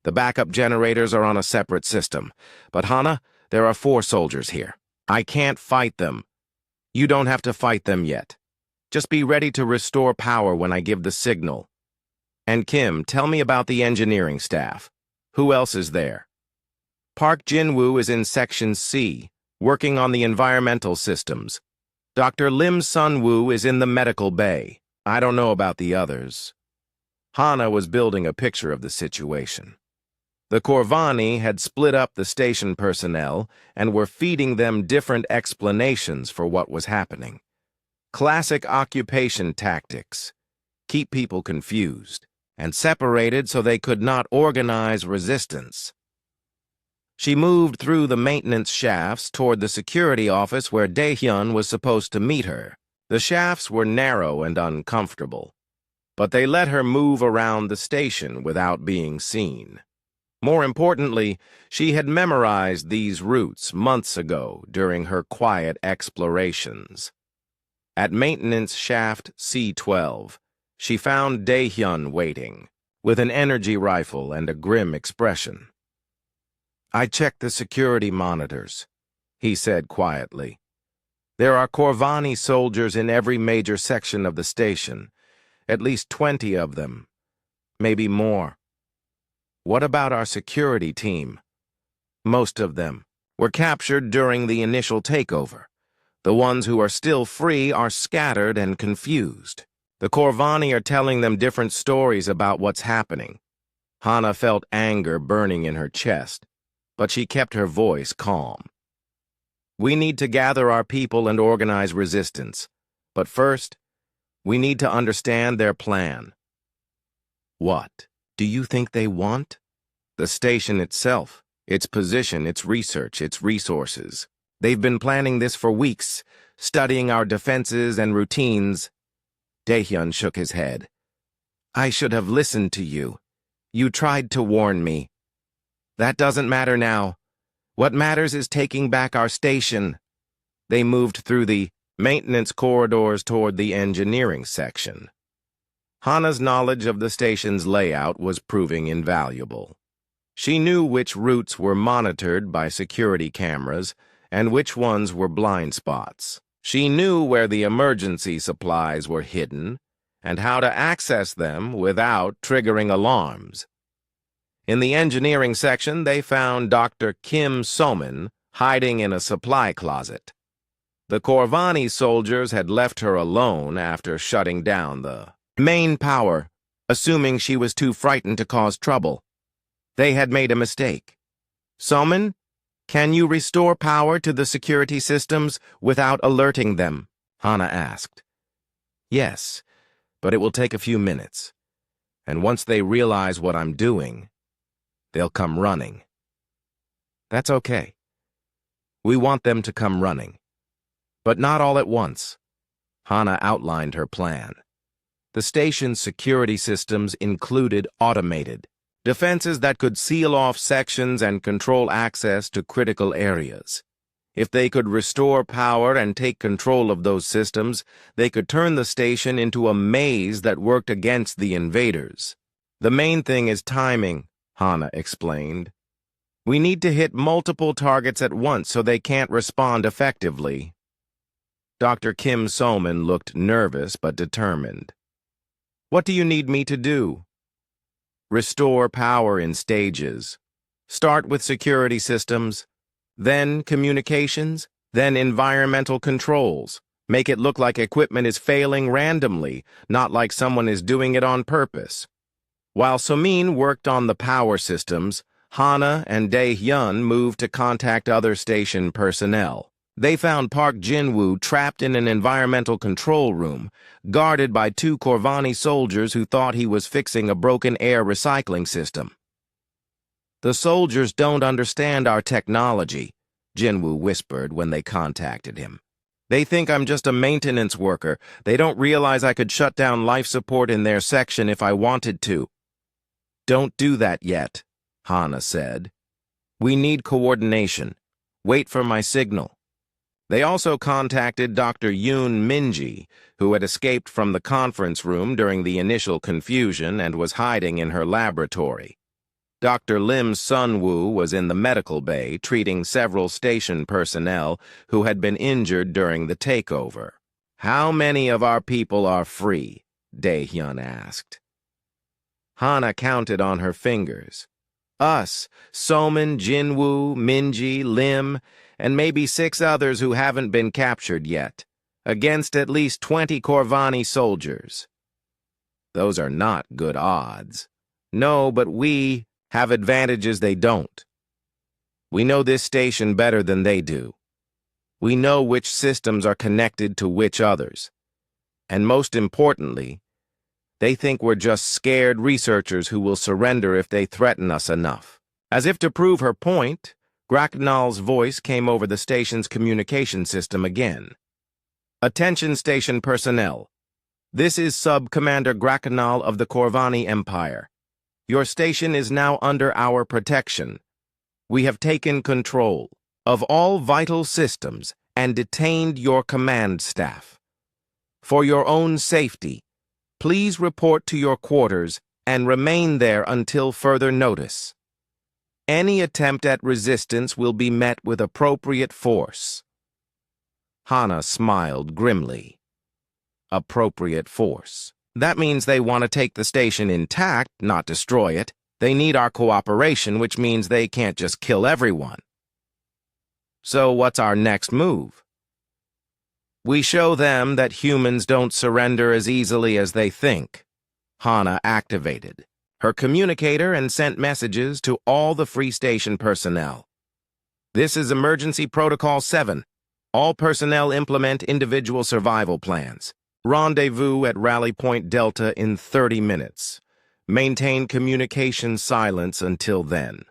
The backup generators are on a separate system. But Hana, there are 4 soldiers here. I can't fight them. You don't have to fight them yet. Just be ready to restore power when I give the signal. And Kim, tell me about the engineering staff. Who else is there? Park Jin-woo is in Section C, working on the environmental systems. Dr. Lim Sun-woo is in the medical bay. I don't know about the others. Hana was building a picture of the situation. The Corvani had split up the station personnel and were feeding them different explanations for what was happening. Classic occupation tactics. Keep people confused and separated so they could not organize resistance. She moved through the maintenance shafts toward the security office where Daehyun was supposed to meet her. The shafts were narrow and uncomfortable, but they let her move around the station without being seen. More importantly, she had memorized these routes months ago during her quiet explorations. At maintenance shaft C12, she found Daehyun waiting, with an energy rifle and a grim expression. I checked the security monitors, he said quietly. There are Corvani soldiers in every major section of the station, at least 20 of them, maybe more. What about our security team? Most of them were captured during the initial takeover. The ones who are still free are scattered and confused. The Corvani are telling them different stories about what's happening. Hana felt anger burning in her chest, but she kept her voice calm. We need to gather our people and organize resistance. But first, we need to understand their plan. What do you think they want? The station itself, its position, its research, its resources. They've been planning this for weeks, studying our defenses and routines. Daehyun shook his head. I should have listened to you. You tried to warn me. That doesn't matter now. What matters is taking back our station. They moved through the maintenance corridors toward the engineering section. Hana's knowledge of the station's layout was proving invaluable. She knew which routes were monitored by security cameras and which ones were blind spots. She knew where the emergency supplies were hidden and how to access them without triggering alarms. In the engineering section, they found Dr. Kim So-min hiding in a supply closet. The Corvani soldiers had left her alone after shutting down the main power, assuming she was too frightened to cause trouble. They had made a mistake. So-min, can you restore power to the security systems without alerting them? Hana asked. Yes, but it will take a few minutes. And once they realize what I'm doing, they'll come running. That's okay. We want them to come running. But not all at once. Hana outlined her plan. The station's security systems included automated defenses that could seal off sections and control access to critical areas. If they could restore power and take control of those systems, they could turn the station into a maze that worked against the invaders. The main thing is timing, Hana explained. We need to hit multiple targets at once so they can't respond effectively. Dr. Kim So-min looked nervous but determined. What do you need me to do? Restore power in stages. Start with security systems, then communications, then environmental controls. Make it look like equipment is failing randomly, not like someone is doing it on purpose. While So-min worked on the power systems, Hana and Daehyun moved to contact other station personnel. They found Park Jin-woo trapped in an environmental control room, guarded by 2 Corvani soldiers who thought he was fixing a broken air recycling system. The soldiers don't understand our technology, Jin-woo whispered when they contacted him. They think I'm just a maintenance worker. They don't realize I could shut down life support in their section if I wanted to. Don't do that yet, Hana said. We need coordination. Wait for my signal. They also contacted Dr. Yoon Minji, who had escaped from the conference room during the initial confusion and was hiding in her laboratory. Dr. Lim Sun-woo was in the medical bay treating several station personnel who had been injured during the takeover. "How many of our people are free?" Dae-hyun asked. Hana counted on her fingers. "Us, Soman, Jinwoo, Minji, Lim, and maybe 6 others who haven't been captured yet, against at least 20 Corvani soldiers." "Those are not good odds." "No, but we have advantages they don't. We know this station better than they do. We know which systems are connected to which others. And most importantly, they think we're just scared researchers who will surrender if they threaten us enough." As if to prove her point, Gracnal's voice came over the station's communication system again. "Attention station personnel. This is Sub-Commander Gracnal of the Corvani Empire. Your station is now under our protection. We have taken control of all vital systems and detained your command staff. For your own safety, please report to your quarters and remain there until further notice. Any attempt at resistance will be met with appropriate force." Hana smiled grimly. Appropriate force. That means they want to take the station intact, not destroy it. They need our cooperation, which means they can't just kill everyone. "So what's our next move?" "We show them that humans don't surrender as easily as they think." Hana activated her communicator and sent messages to all the Free Station personnel. "This is Emergency Protocol 7. All personnel implement individual survival plans. Rendezvous at Rally Point Delta in 30 minutes. Maintain communication silence until then."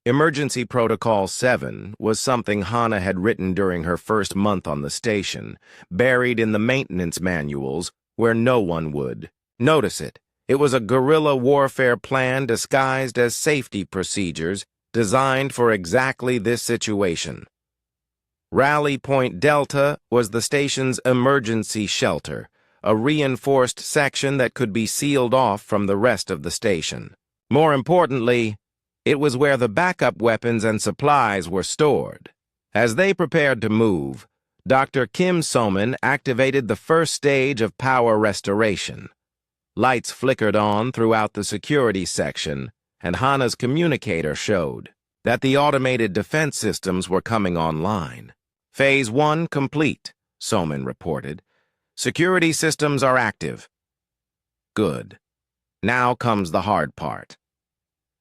Emergency Protocol 7 was something Hana had written during her first month on the station, buried in the maintenance manuals where no one would notice it. It was a guerrilla warfare plan disguised as safety procedures designed for exactly this situation. Rally Point Delta was the station's emergency shelter, a reinforced section that could be sealed off from the rest of the station. More importantly, it was where the backup weapons and supplies were stored. As they prepared to move, Dr. Kim Soman activated the first stage of power restoration. Lights flickered on throughout the security section, and Hana's communicator showed that the automated defense systems were coming online. "Phase 1 complete," Soman reported. "Security systems are active." "Good. Now comes the hard part."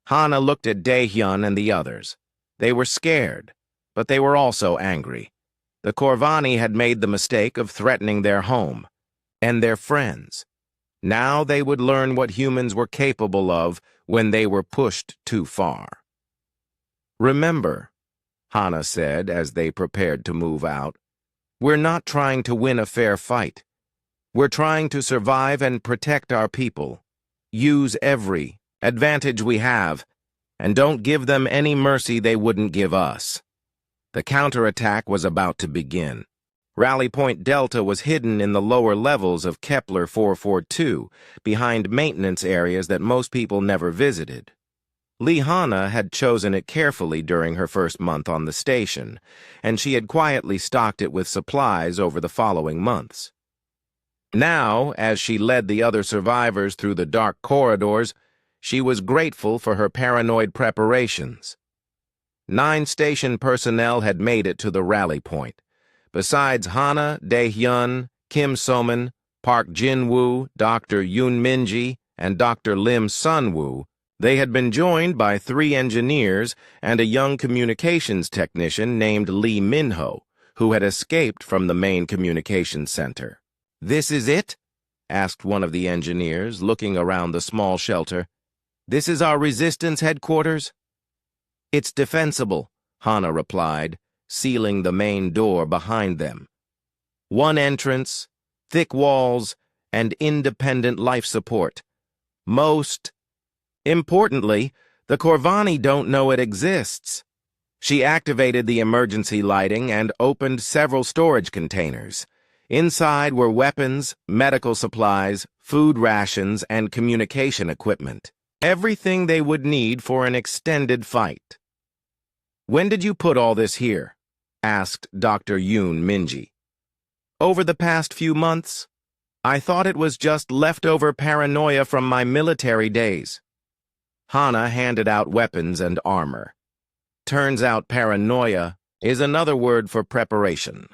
Hana looked at Dae-hyun and the others. They were scared, but they were also angry. The Corvani had made the mistake of threatening their home and their friends. Now they would learn what humans were capable of when they were pushed too far. "Remember," Hana said as they prepared to move out, "we're not trying to win a fair fight. We're trying to survive and protect our people. Use every advantage we have, and don't give them any mercy they wouldn't give us." The counterattack was about to begin. Rally Point Delta was hidden in the lower levels of Kepler 442, behind maintenance areas that most people never visited. Hana had chosen it carefully during her first month on the station, and she had quietly stocked it with supplies over the following months. Now, as she led the other survivors through the dark corridors, she was grateful for her paranoid preparations. 9 station personnel had made it to the rally point. Besides Hana, Dae-hyun, Kim Soman, Park Jin-woo, Dr. Yoon Minji, and Dr. Lim Sun-woo, they had been joined by 3 engineers and a young communications technician named Lee Min-ho, who had escaped from the main communications center. "This is it?" asked one of the engineers, looking around the small shelter. "This is our resistance headquarters?" "It's defensible," Hana replied, sealing the main door behind them. "One entrance, thick walls, and independent life support. Most importantly, The Corvani don't know it exists. She activated the emergency lighting and opened several storage containers. Inside were weapons, medical supplies, food rations, and communication equipment. Everything they would need for an extended fight. "When did you put all this here?" asked Dr. Yoon Minji. "Over the past few months. I thought it was just leftover paranoia from my military days." Hana handed out weapons and armor. Turns out paranoia is another word for preparation.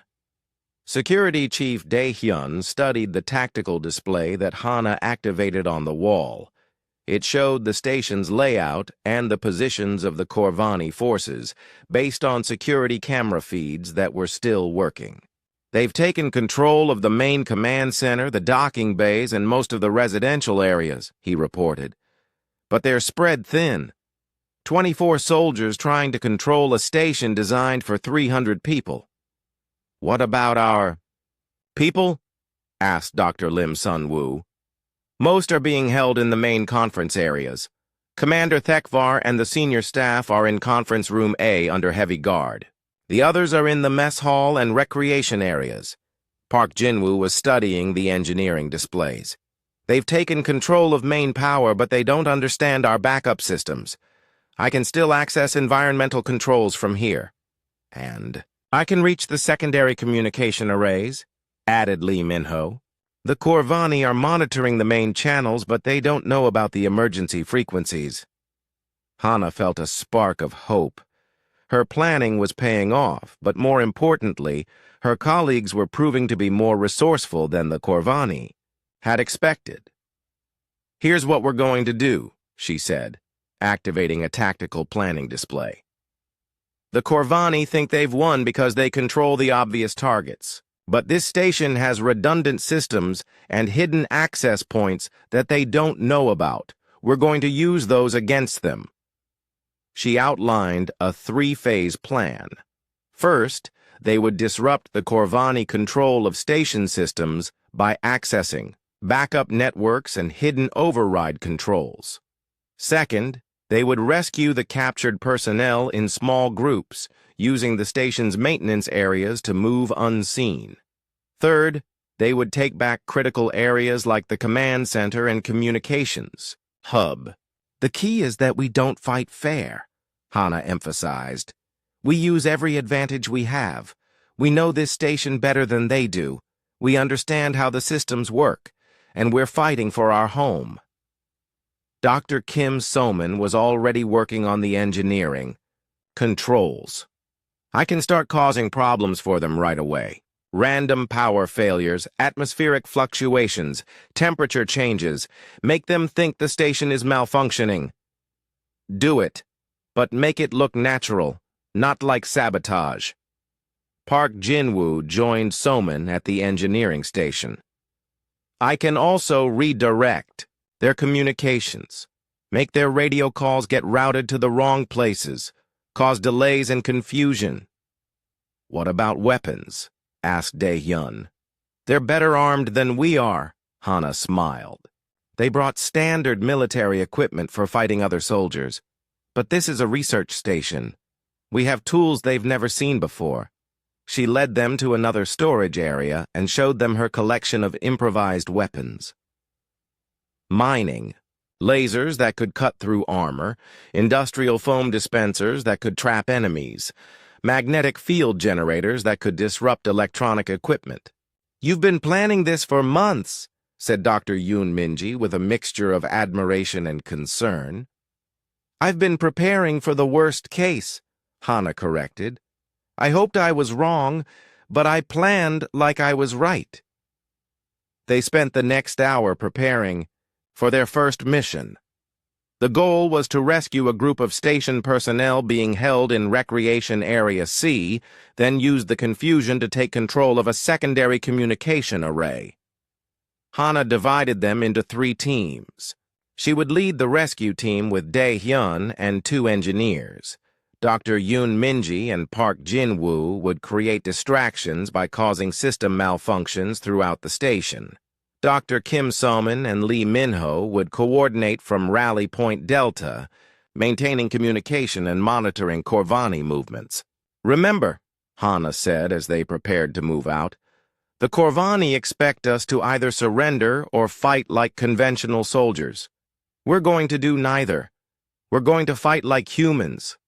Security Chief Dae-hyun studied the tactical display that Hana activated on the wall. It showed the station's layout and the positions of the Corvani forces based on security camera feeds that were still working. "They've taken control of the main command center, the docking bays, and most of the residential areas," he reported. "But they're spread thin. 24 soldiers trying to control a station designed for 300 people. What about our people?" asked Dr. Lim Sun-woo. "Most are being held in the main conference areas. Commander Thekvar and the senior staff are in Conference Room A under heavy guard. The others are in the mess hall and recreation areas." Park Jin-woo was studying the engineering displays. "They've taken control of main power, but they don't understand our backup systems. I can still access environmental controls from here. And I can reach the secondary communication arrays," added Lee Min-ho. "The Corvani are monitoring the main channels, but they don't know about the emergency frequencies." Hana felt a spark of hope. Her planning was paying off, but more importantly, her colleagues were proving to be more resourceful than the Corvani had expected. "Here's what we're going to do," she said, activating a tactical planning display. "The Corvani think they've won because they control the obvious targets. But this station has redundant systems and hidden access points that they don't know about. We're going to use those against them." She outlined a three-phase plan. First, they would disrupt the Corvani control of station systems by accessing backup networks and hidden override controls. Second, they would rescue the captured personnel in small groups, using the station's maintenance areas to move unseen. Third, they would take back critical areas like the command center and communications hub. "The key is that we don't fight fair," Hana emphasized. "We use every advantage we have. We know this station better than they do. We understand how the systems work, and we're fighting for our home." Dr. Kim So-man was already working on the engineering. "Controls. I can start causing problems for them right away. Random power failures, atmospheric fluctuations, temperature changes. Make them think the station is malfunctioning. Do it, but make it look natural, not like sabotage." Park Jin-woo joined So-man at the engineering station. "I can also redirect their communications, make their radio calls get routed to the wrong places, cause delays and confusion." "What about weapons?" asked Dae-hyun. "They're better armed than we are," Hana smiled. "They brought standard military equipment for fighting other soldiers. But this is a research station. We have tools they've never seen before." She led them to another storage area and showed them her collection of improvised weapons. Mining, lasers that could cut through armor, industrial foam dispensers that could trap enemies, magnetic field generators that could disrupt electronic equipment. "You've been planning this for months," said Dr. Yoon Minji with a mixture of admiration and concern. "I've been preparing for the worst case," Hana corrected. "I hoped I was wrong, but I planned like I was right." They spent the next hour preparing for their first mission. The goal was to rescue a group of station personnel being held in Recreation Area C, then use the confusion to take control of a secondary communication array. Hana divided them into 3 teams. She would lead the rescue team with Dae-hyun and 2 engineers. Dr. Yoon Minji and Park Jin-woo would create distractions by causing system malfunctions throughout the station. Dr. Kim So-man and Lee Min-ho would coordinate from Rally Point Delta, maintaining communication and monitoring Corvani movements. "Remember," Hana said as they prepared to move out, "the Corvani expect us to either surrender or fight like conventional soldiers. We're going to do neither. We're going to fight like humans."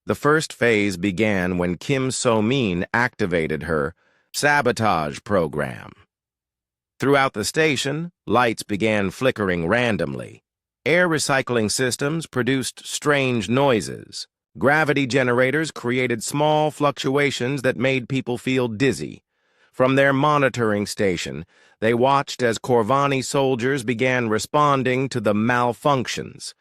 The first phase began when Kim So-min activated her sabotage program. Throughout the station, lights began flickering randomly. Air recycling systems produced strange noises. Gravity generators created small fluctuations that made people feel dizzy. From their monitoring station, they watched as Corvani soldiers began responding to the malfunctions.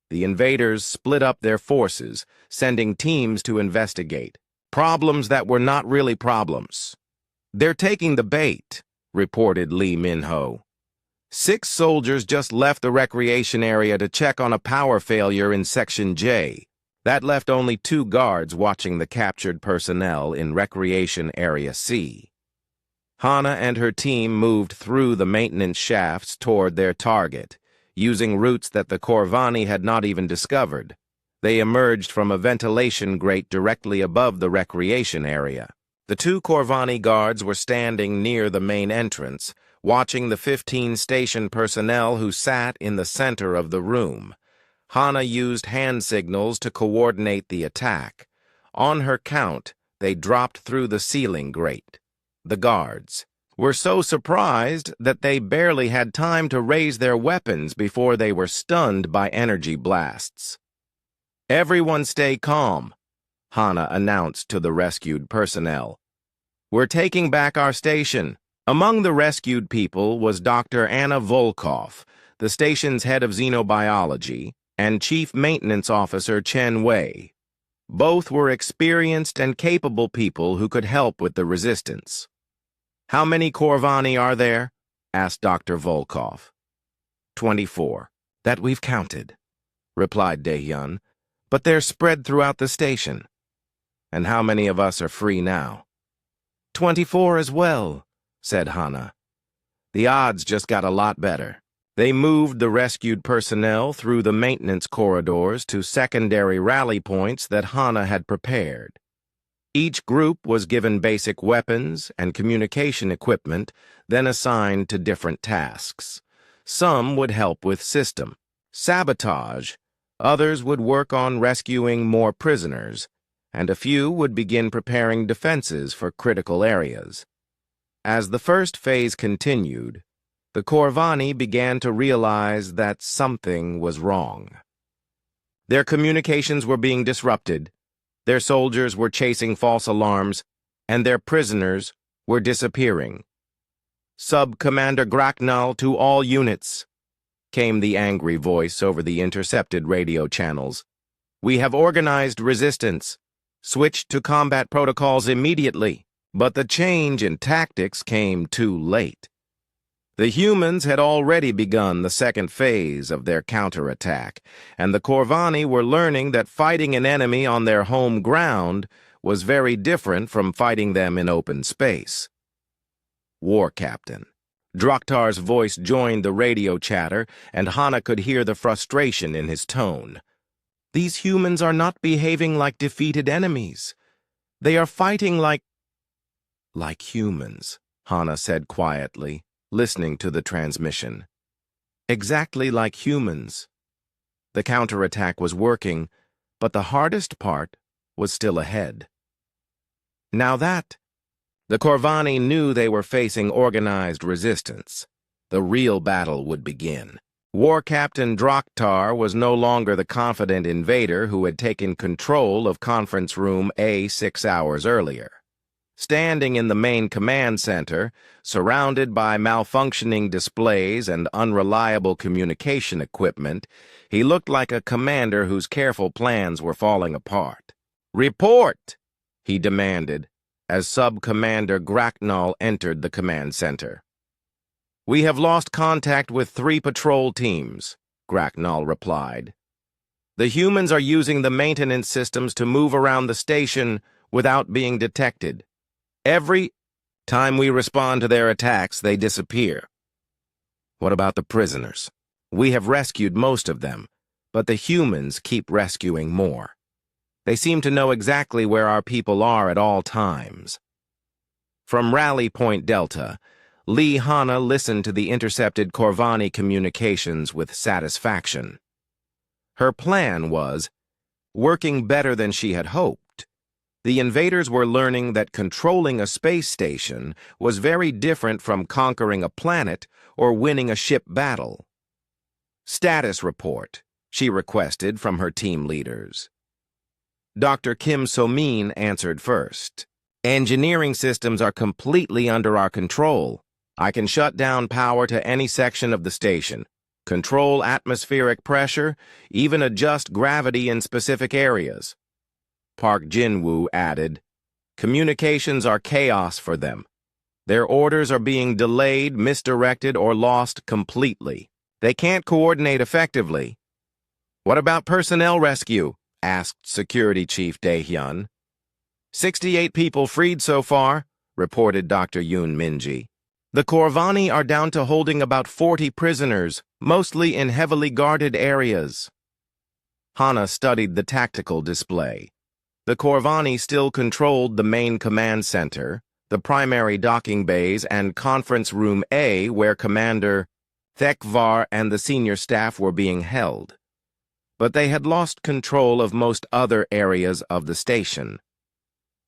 The invaders split up their forces, sending teams to investigate problems that were not really problems. "They're taking the bait," reported Lee Min-ho. 6 soldiers just left the recreation area to check on a power failure in Section J. That left only 2 guards watching the captured personnel in Recreation Area C. Hana and her team moved through the maintenance shafts toward their target, using routes that the Corvani had not even discovered. They emerged from a ventilation grate directly above the recreation area. The 2 Corvani guards were standing near the main entrance, watching the 15 station personnel who sat in the center of the room. Hana used hand signals to coordinate the attack. On her count, they dropped through the ceiling grate. The guards were so surprised that they barely had time to raise their weapons before they were stunned by energy blasts. "Everyone stay calm," Hana announced to the rescued personnel. "We're taking back our station." Among the rescued people was Dr. Anna Volkov, the station's head of xenobiology, and Chief Maintenance Officer Chen Wei. Both were experienced and capable people who could help with the resistance. "How many Corvani are there?" asked Dr. Volkov. 24. "That we've counted," replied Dae-hyun, "but they're spread throughout the station." "And how many of us are free now?" 24 as well," said Hana. The odds just got a lot better. They moved the rescued personnel through the maintenance corridors to secondary rally points that Hana had prepared. Each group was given basic weapons and communication equipment, then assigned to different tasks. Some would help with system sabotage, others would work on rescuing more prisoners, and a few would begin preparing defenses for critical areas. As the first phase continued, the Corvani began to realize that something was wrong. Their communications were being disrupted, their soldiers were chasing false alarms, and their prisoners were disappearing. "Sub-Commander Graknal to all units," came the angry voice over the intercepted radio channels. "We have organized resistance. Switch to combat protocols immediately." But the change in tactics came too late. The humans had already begun the second phase of their counterattack, and the Corvani were learning that fighting an enemy on their home ground was very different from fighting them in open space. "War Captain." Draktar's voice joined the radio chatter, and Hana could hear the frustration in his tone. "These humans are not behaving like defeated enemies. They are fighting like humans," Hana said quietly, listening to the transmission. "Exactly like humans." The counterattack was working, but the hardest part was still ahead. Now that the Corvani knew they were facing organized resistance, the real battle would begin. War Captain Draktar was no longer the confident invader who had taken control of Conference Room A 6 hours earlier. Standing in the main command center, surrounded by malfunctioning displays and unreliable communication equipment, he looked like a commander whose careful plans were falling apart. "Report!" he demanded, as Sub-Commander Graknal entered the command center. "We have lost contact with 3 patrol teams," Graknal replied. "The humans are using the maintenance systems to move around the station without being detected. Every time we respond to their attacks, they disappear." "What about the prisoners?" "We have rescued most of them, but the humans keep rescuing more. They seem to know exactly where our people are at all times. From Rally Point Delta, Lee Hanna listened to the intercepted Corvani communications with satisfaction. Her plan was working better than she had hoped. The invaders were learning that controlling a space station was very different from conquering a planet or winning a ship battle. Status report, she requested from her team leaders. Dr. Kim So-min answered first. Engineering systems are completely under our control. I can shut down power to any section of the station, control atmospheric pressure, even adjust gravity in specific areas. Park Jin-woo added, communications are chaos for them. Their orders are being delayed, misdirected, or lost completely. They can't coordinate effectively. What about personnel rescue? Asked Security Chief Dae-hyun. 68 people freed so far, reported Dr. Yoon Min-ji. The Corvani are down to holding about 40 prisoners, mostly in heavily guarded areas. Hanna studied the tactical display. The Corvani still controlled the main command center, the primary docking bays, and Conference Room A, where Commander Thekvar and the senior staff were being held. But they had lost control of most other areas of the station.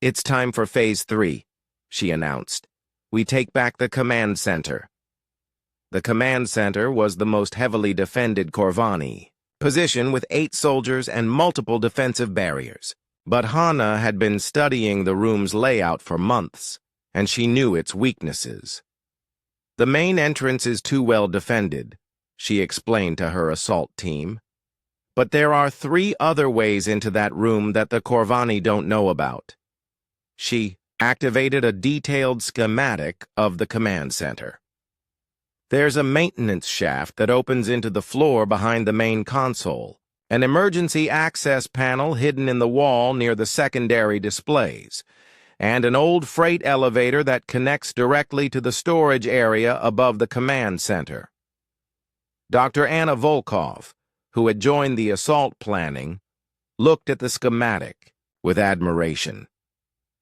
It's time for Phase 3, she announced. We take back the command center. The command center was the most heavily defended Corvani position with 8 soldiers and multiple defensive barriers. But Hanna had been studying the room's layout for months, and she knew its weaknesses. The main entrance is too well defended, she explained to her assault team. But there are 3 other ways into that room that the Corvani don't know about. She activated a detailed schematic of the command center. There's a maintenance shaft that opens into the floor behind the main console, an emergency access panel hidden in the wall near the secondary displays, and an old freight elevator that connects directly to the storage area above the command center. Dr. Anna Volkov, who had joined the assault planning, looked at the schematic with admiration.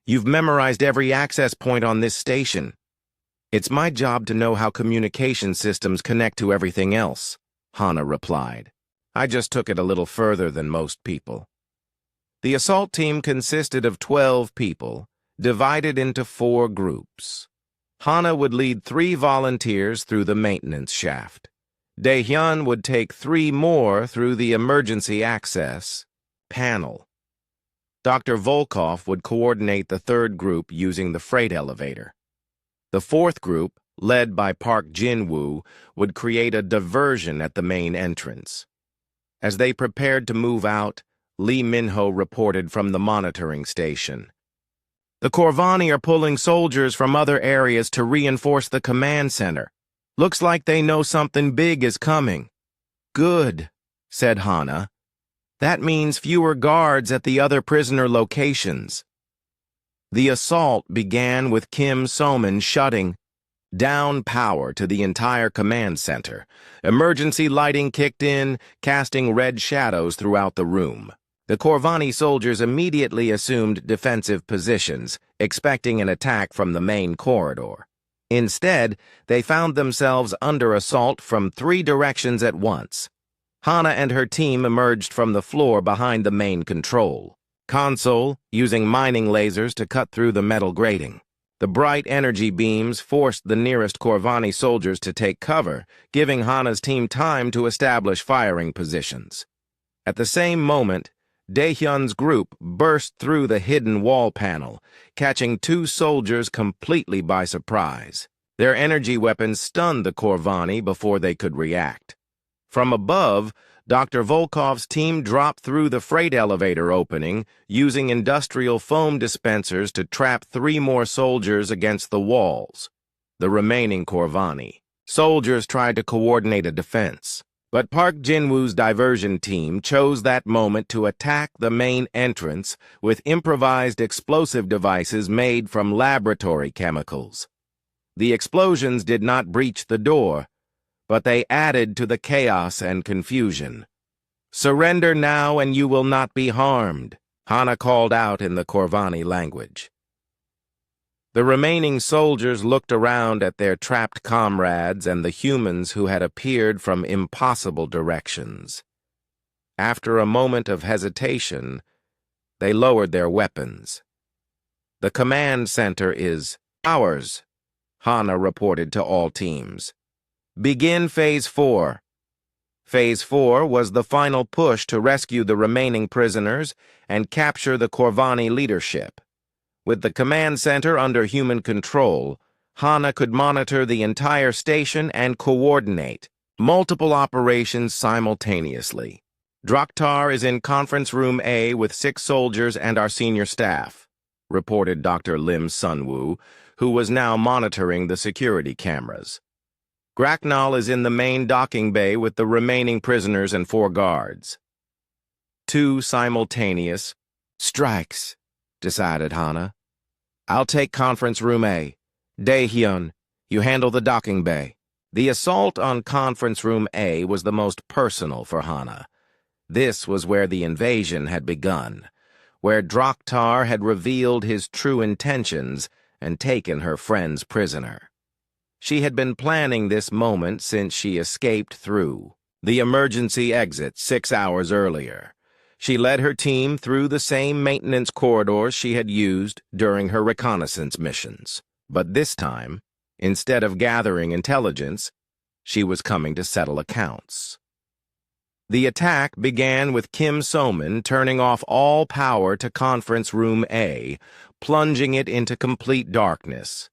You've memorized every access point on this station. It's my job to know how communication systems connect to everything else, Hanna replied. I just took it a little further than most people. The assault team consisted of 12 people, divided into 4 groups. Hanna would lead 3 volunteers through the maintenance shaft. Dae-hyun would take 3 more through the emergency access panel. Dr. Volkov would coordinate the 3rd group using the freight elevator. The 4th group, led by Park Jin-woo, would create a diversion at the main entrance. As they prepared to move out, Lee Min-ho reported from the monitoring station. The Corvani are pulling soldiers from other areas to reinforce the command center. Looks like they know something big is coming. Good, said Hanna. That means fewer guards at the other prisoner locations. The assault began with Kim So-min shutting down power to the entire command center. Emergency lighting kicked in, casting red shadows throughout the room. The Corvani soldiers immediately assumed defensive positions, expecting an attack from the main corridor. Instead, they found themselves under assault from 3 directions at once. Hanna and her team emerged from the floor behind the main control console, using mining lasers to cut through the metal grating. The bright energy beams forced the nearest Corvani soldiers to take cover, giving Hanna's team time to establish firing positions. At the same moment, Dae-hyun's group burst through the hidden wall panel, catching 2 soldiers completely by surprise. Their energy weapons stunned the Corvani before they could react. From above, Dr. Volkov's team dropped through the freight elevator opening, using industrial foam dispensers to trap 3 more soldiers against the walls. The remaining Corvani soldiers tried to coordinate a defense. But Park Jin-woo's diversion team chose that moment to attack the main entrance with improvised explosive devices made from laboratory chemicals. The explosions did not breach the door, but they added to the chaos and confusion. Surrender now and you will not be harmed, Hana called out in the Corvani language. The remaining soldiers looked around at their trapped comrades and the humans who had appeared from impossible directions. After a moment of hesitation, they lowered their weapons. The command center is ours, Hana reported to all teams. Begin Phase 4. Phase 4 was the final push to rescue the remaining prisoners and capture the Corvani leadership. With the command center under human control, Hana could monitor the entire station and coordinate multiple operations simultaneously. Draktar is in Conference Room A with 6 soldiers and our senior staff, reported Dr. Lim Sunwoo, who was now monitoring the security cameras. Graknal is in the main docking bay with the remaining prisoners and 4 guards. 2 simultaneous strikes, decided Hana. I'll take Conference Room A. Daehyun, you handle the docking bay. The assault on Conference Room A was the most personal for Hana. This was where the invasion had begun, where Draktar had revealed his true intentions and taken her friends prisoner. She had been planning this moment since she escaped through the emergency exit 6 hours earlier. She led her team through the same maintenance corridors she had used during her reconnaissance missions. But this time, instead of gathering intelligence, she was coming to settle accounts. The attack began with Kim So-min turning off all power to Conference Room A, plunging it into complete darkness.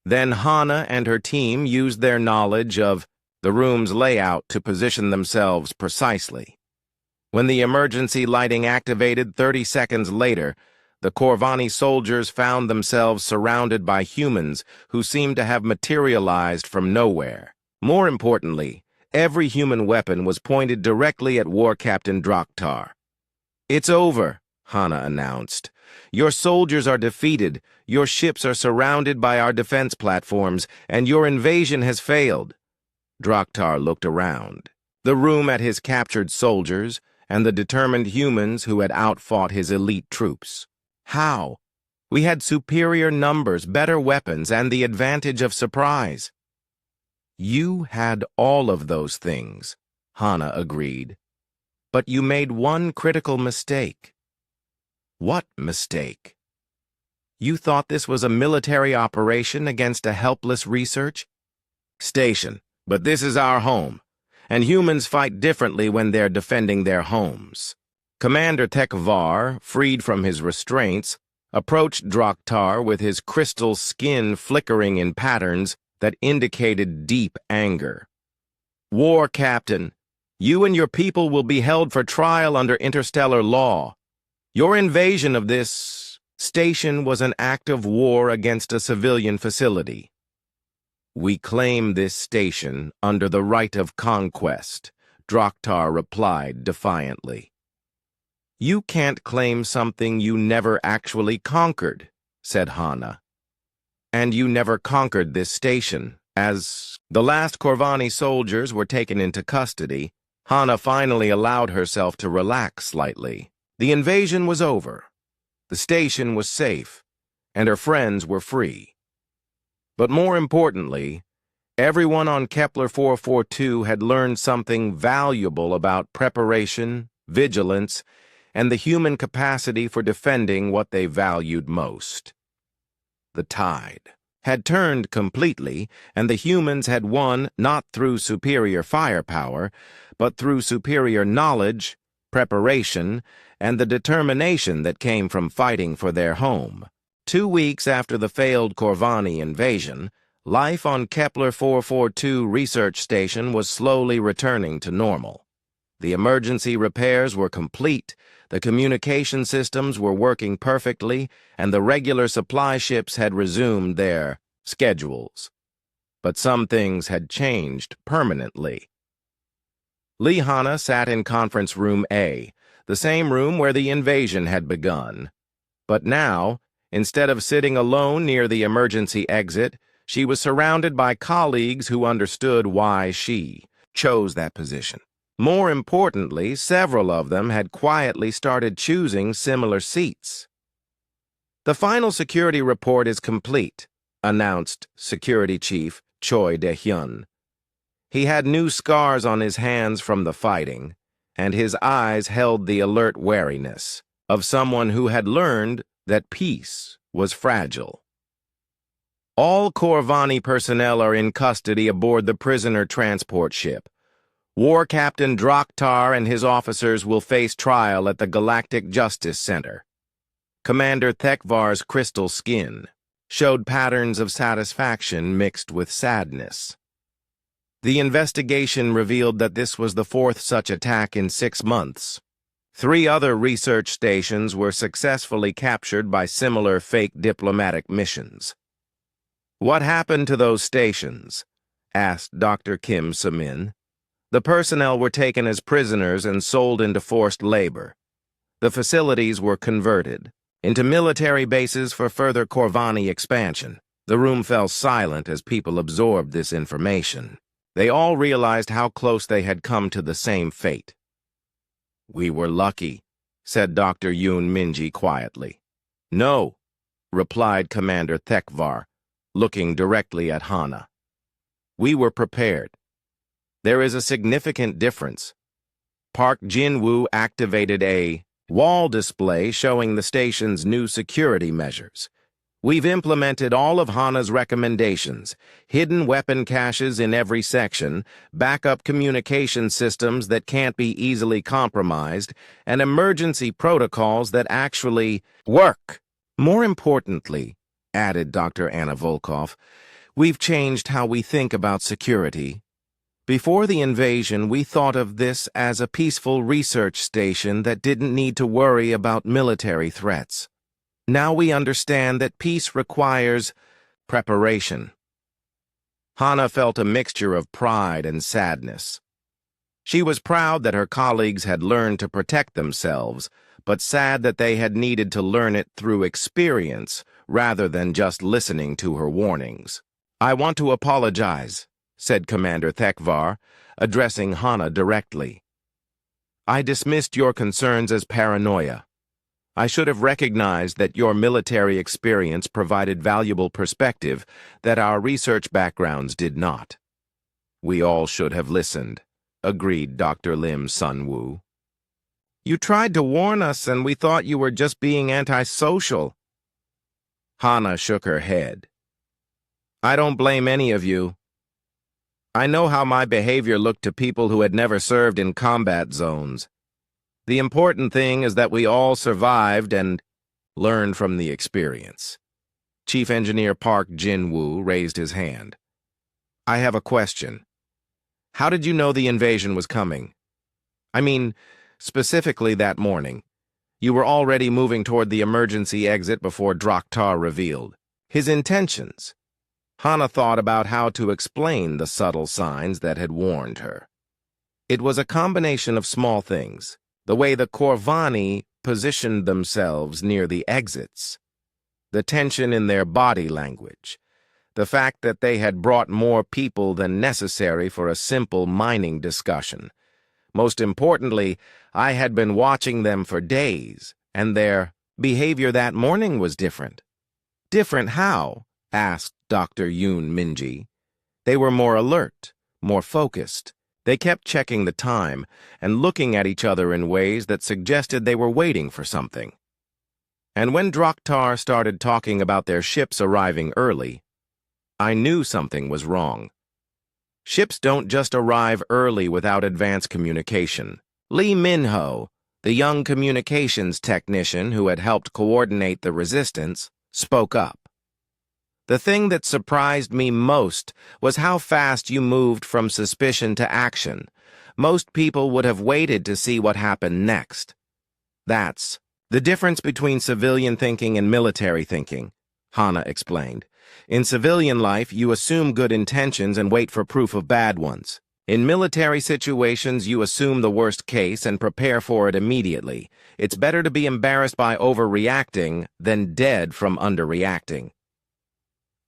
Then Hana and her team used their knowledge of the room's layout to position themselves precisely. When the emergency lighting activated 30 seconds later, the Corvani soldiers found themselves surrounded by humans who seemed to have materialized from nowhere. More importantly, every human weapon was pointed directly at War Captain Draktar. "It's over," Hana announced. "Your soldiers are defeated, your ships are surrounded by our defense platforms, and your invasion has failed." Draktar looked around. The room at his captured soldiers, and the determined humans who had outfought his elite troops. How? We had superior numbers, better weapons, and the advantage of surprise. You had all of those things, Hana agreed. But you made one critical mistake. What mistake? You thought this was a military operation against a helpless research station, but this is our home. And humans fight differently when they're defending their homes. Commander Tekvar, freed from his restraints, approached Draktar with his crystal skin flickering in patterns that indicated deep anger. "War Captain, you and your people will be held for trial under interstellar law. Your invasion of this station was an act of war against a civilian facility. We claim this station under the right of conquest," Draktar replied defiantly. "You can't claim something you never actually conquered," said Hana. "And you never conquered this station." As the last Corvani soldiers were taken into custody, Hana finally allowed herself to relax slightly. The invasion was over. The station was safe, and her friends were free. But more importantly, everyone on Kepler 442 had learned something valuable about preparation, vigilance, and the human capacity for defending what they valued most. The tide had turned completely, and the humans had won not through superior firepower, but through superior knowledge, preparation, and the determination that came from fighting for their home. 2 weeks after the failed Corvani invasion, life on Kepler 442 research station was slowly returning to normal. The emergency repairs were complete, the communication systems were working perfectly, and the regular supply ships had resumed their schedules. But some things had changed permanently. Hana sat in Conference Room A, the same room where the invasion had begun. But now, instead of sitting alone near the emergency exit, she was surrounded by colleagues who understood why she chose that position. More importantly, several of them had quietly started choosing similar seats. "The final security report is complete," announced Security Chief Choi De-hyun. He had new scars on his hands from the fighting, and his eyes held the alert wariness of someone who had learned that peace was fragile. "All Corvani personnel are in custody aboard the prisoner transport ship. War Captain Draktar and his officers will face trial at the Galactic Justice Center." Commander Thekvar's crystal skin showed patterns of satisfaction mixed with sadness. The investigation revealed that this was the fourth such attack in 6 months. 3 other research stations were successfully captured by similar fake diplomatic missions. "What happened to those stations?" asked Dr. Kim Semin. "The personnel were taken as prisoners and sold into forced labor. The facilities were converted into military bases for further Corvani expansion." The room fell silent as people absorbed this information. They all realized how close they had come to the same fate. "We were lucky," said Dr. Yoon Minji quietly. "No," replied Commander Thekvar, looking directly at Hana. "We were prepared. There is a significant difference. Park Jin-woo activated a wall display showing the station's new security measures. We've implemented all of Hana's recommendations: hidden weapon caches in every section, backup communication systems that can't be easily compromised, and emergency protocols that actually work. More importantly," added Dr. Anna Volkov, "we've changed how we think about security. Before the invasion, we thought of this as a peaceful research station that didn't need to worry about military threats. Now we understand that peace requires preparation." Hana felt a mixture of pride and sadness. She was proud that her colleagues had learned to protect themselves, but sad that they had needed to learn it through experience rather than just listening to her warnings. "I want to apologize," said Commander Thekvar, addressing Hana directly. "I dismissed your concerns as paranoia. I should have recognized that your military experience provided valuable perspective that our research backgrounds did not." "We all should have listened," agreed Dr. Lim Sun-woo. "You tried to warn us and we thought you were just being antisocial." Hana shook her head. "I don't blame any of you. I know how my behavior looked to people who had never served in combat zones. The important thing is that we all survived and learned from the experience." Chief Engineer Park Jin-woo raised his hand. "I have a question. How did you know the invasion was coming? I mean, specifically that morning. You were already moving toward the emergency exit before Draktar revealed his intentions." Hana thought about how to explain the subtle signs that had warned her. It was a combination of small things. The way the Corvani positioned themselves near the exits, the tension in their body language, the fact that they had brought more people than necessary for a simple mining discussion. Most importantly, I had been watching them for days, and their behavior that morning was different. "Different how?" asked Dr. Yoon Minji. "They were more alert, more focused. They kept checking the time and looking at each other in ways that suggested they were waiting for something. And when Draktar started talking about their ships arriving early, I knew something was wrong. Ships don't just arrive early without advance communication." Lee Minho, the young communications technician who had helped coordinate the resistance, spoke up. "The thing that surprised me most was how fast you moved from suspicion to action. Most people would have waited to see what happened next. That's the difference between civilian thinking and military thinking," Hana explained. "In civilian life, you assume good intentions and wait for proof of bad ones. In military situations, you assume the worst case and prepare for it immediately. It's better to be embarrassed by overreacting than dead from underreacting."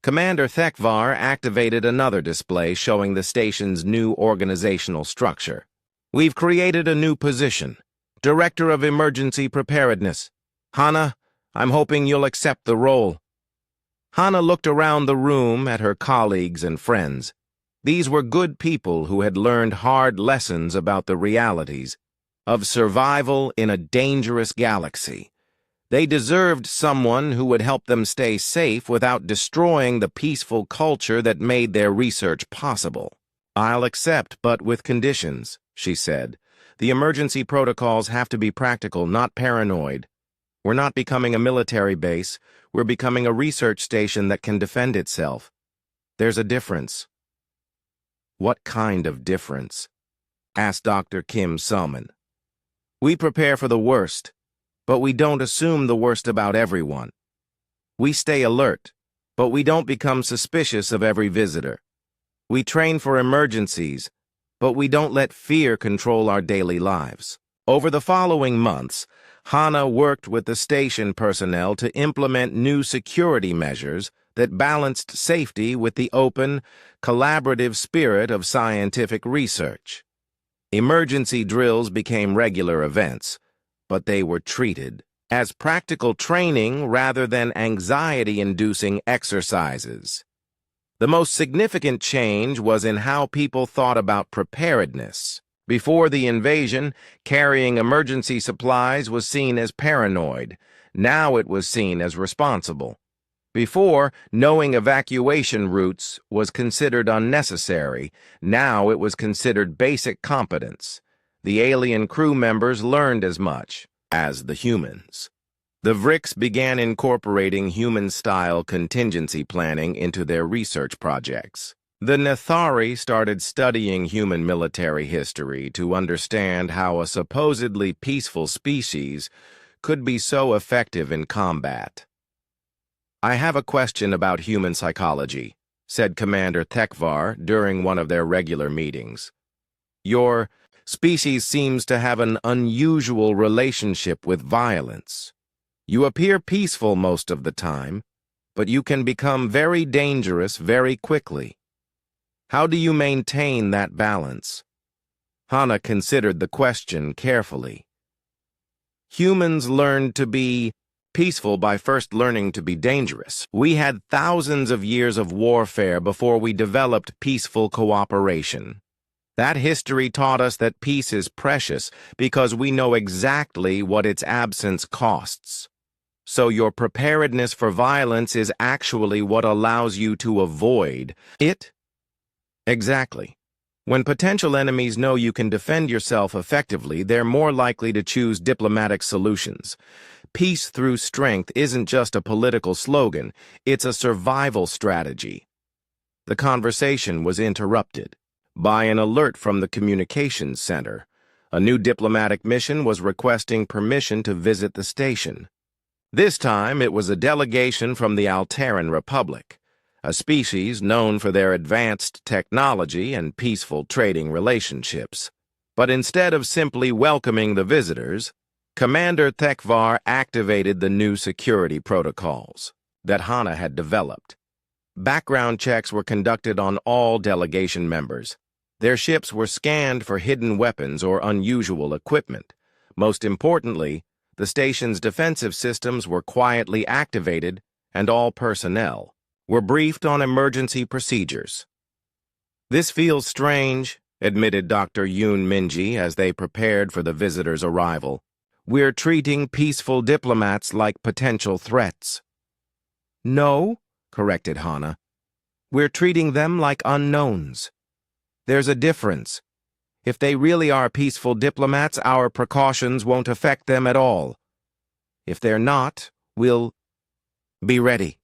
Commander Thekvar activated another display showing the station's new organizational structure. We've created a new position, Director of Emergency Preparedness. Hana, I'm hoping you'll accept the role." Hana looked around the room at her colleagues and friends. These were good people who had learned hard lessons about the realities of survival in a dangerous galaxy. They deserved someone who would help them stay safe without destroying the peaceful culture that made their research possible. "I'll accept, but with conditions," she said. "The emergency protocols have to be practical, not paranoid. We're not becoming a military base. We're becoming a research station that can defend itself. There's a difference." "What kind of difference?" asked Dr. Kim Salmon. "We prepare for the worst, but we don't assume the worst about everyone. We stay alert, but we don't become suspicious of every visitor. We train for emergencies, but we don't let fear control our daily lives." Over the following months, Hana worked with the station personnel to implement new security measures that balanced safety with the open, collaborative spirit of scientific research. Emergency drills became regular events, but they were treated as practical training rather than anxiety-inducing exercises. The most significant change was in how people thought about preparedness. Before the invasion, carrying emergency supplies was seen as paranoid. Now it was seen as responsible. Before, knowing evacuation routes was considered unnecessary. Now it was considered basic competence. The alien crew members learned as much as the humans. The Vrix began incorporating human-style contingency planning into their research projects. The Nethari started studying human military history to understand how a supposedly peaceful species could be so effective in combat. "I have a question about human psychology," said Commander Thekvar during one of their regular meetings. "Your species seems to have an unusual relationship with violence. You appear peaceful most of the time, but you can become very dangerous very quickly. How do you maintain that balance?" Hana considered the question carefully. "Humans learned to be peaceful by first learning to be dangerous. We had thousands of years of warfare before we developed peaceful cooperation. That history taught us that peace is precious because we know exactly what its absence costs. So your preparedness for violence is actually what allows you to avoid it?" "Exactly. When potential enemies know you can defend yourself effectively, they're more likely to choose diplomatic solutions. Peace through strength isn't just a political slogan, it's a survival strategy." The conversation was interrupted by an alert from the communications center. A new diplomatic mission was requesting permission to visit the station. This time, it was a delegation from the Alteran Republic, a species known for their advanced technology and peaceful trading relationships. But instead of simply welcoming the visitors, Commander Thekvar activated the new security protocols that Hana had developed. Background checks were conducted on all delegation members. Their ships were scanned for hidden weapons or unusual equipment. Most importantly, the station's defensive systems were quietly activated, and all personnel were briefed on emergency procedures. "This feels strange," admitted Dr. Yoon Minji as they prepared for the visitors' arrival. "We're treating peaceful diplomats like potential threats." "No," corrected Hana. "We're treating them like unknowns. There's a difference. If they really are peaceful diplomats, our precautions won't affect them at all. If they're not, we'll be ready."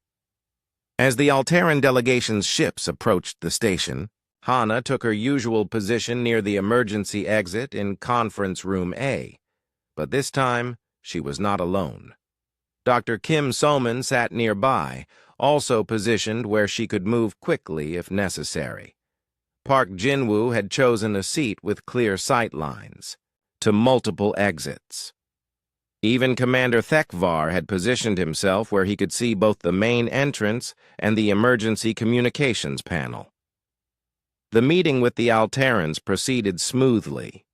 As the Alteran delegation's ships approached the station, Hana took her usual position near the emergency exit in Conference Room A. But this time, she was not alone. Dr. Kim Soman sat nearby, also positioned where she could move quickly if necessary. Park Jinwoo had chosen a seat with clear sight lines to multiple exits. Even Commander Thekvar had positioned himself where he could see both the main entrance and the emergency communications panel. The meeting with the Alterans proceeded smoothly.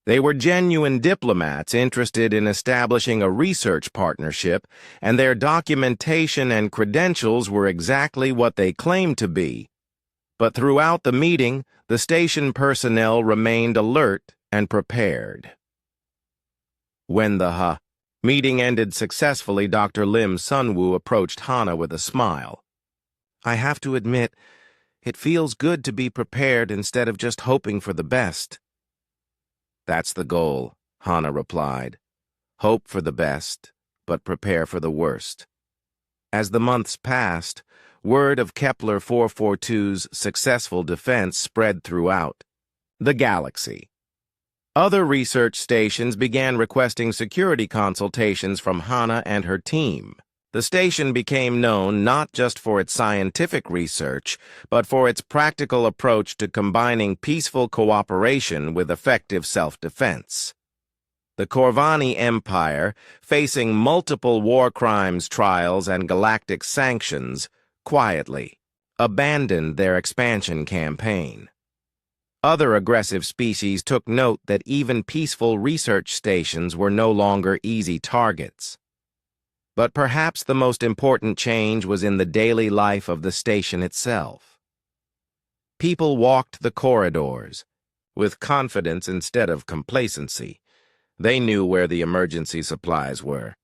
They were genuine diplomats interested in establishing a research partnership, and their documentation and credentials were exactly what they claimed to be. But throughout the meeting, the station personnel remained alert and prepared. When the meeting ended successfully, Dr. Lim Sunwoo approached Hana with a smile. "I have to admit, it feels good to be prepared instead of just hoping for the best." "That's the goal," Hana replied. "Hope for the best, but prepare for the worst." As the months passed, word of Kepler 442's successful defense spread throughout the galaxy. Other research stations began requesting security consultations from Hana and her team. The station became known not just for its scientific research, but for its practical approach to combining peaceful cooperation with effective self-defense. The Corvani Empire, facing multiple war crimes trials and galactic sanctions, quietly abandoned their expansion campaign. Other aggressive species took note that even peaceful research stations were no longer easy targets. But perhaps the most important change was in the daily life of the station itself. People walked the corridors with confidence instead of complacency. They knew where the emergency supplies were,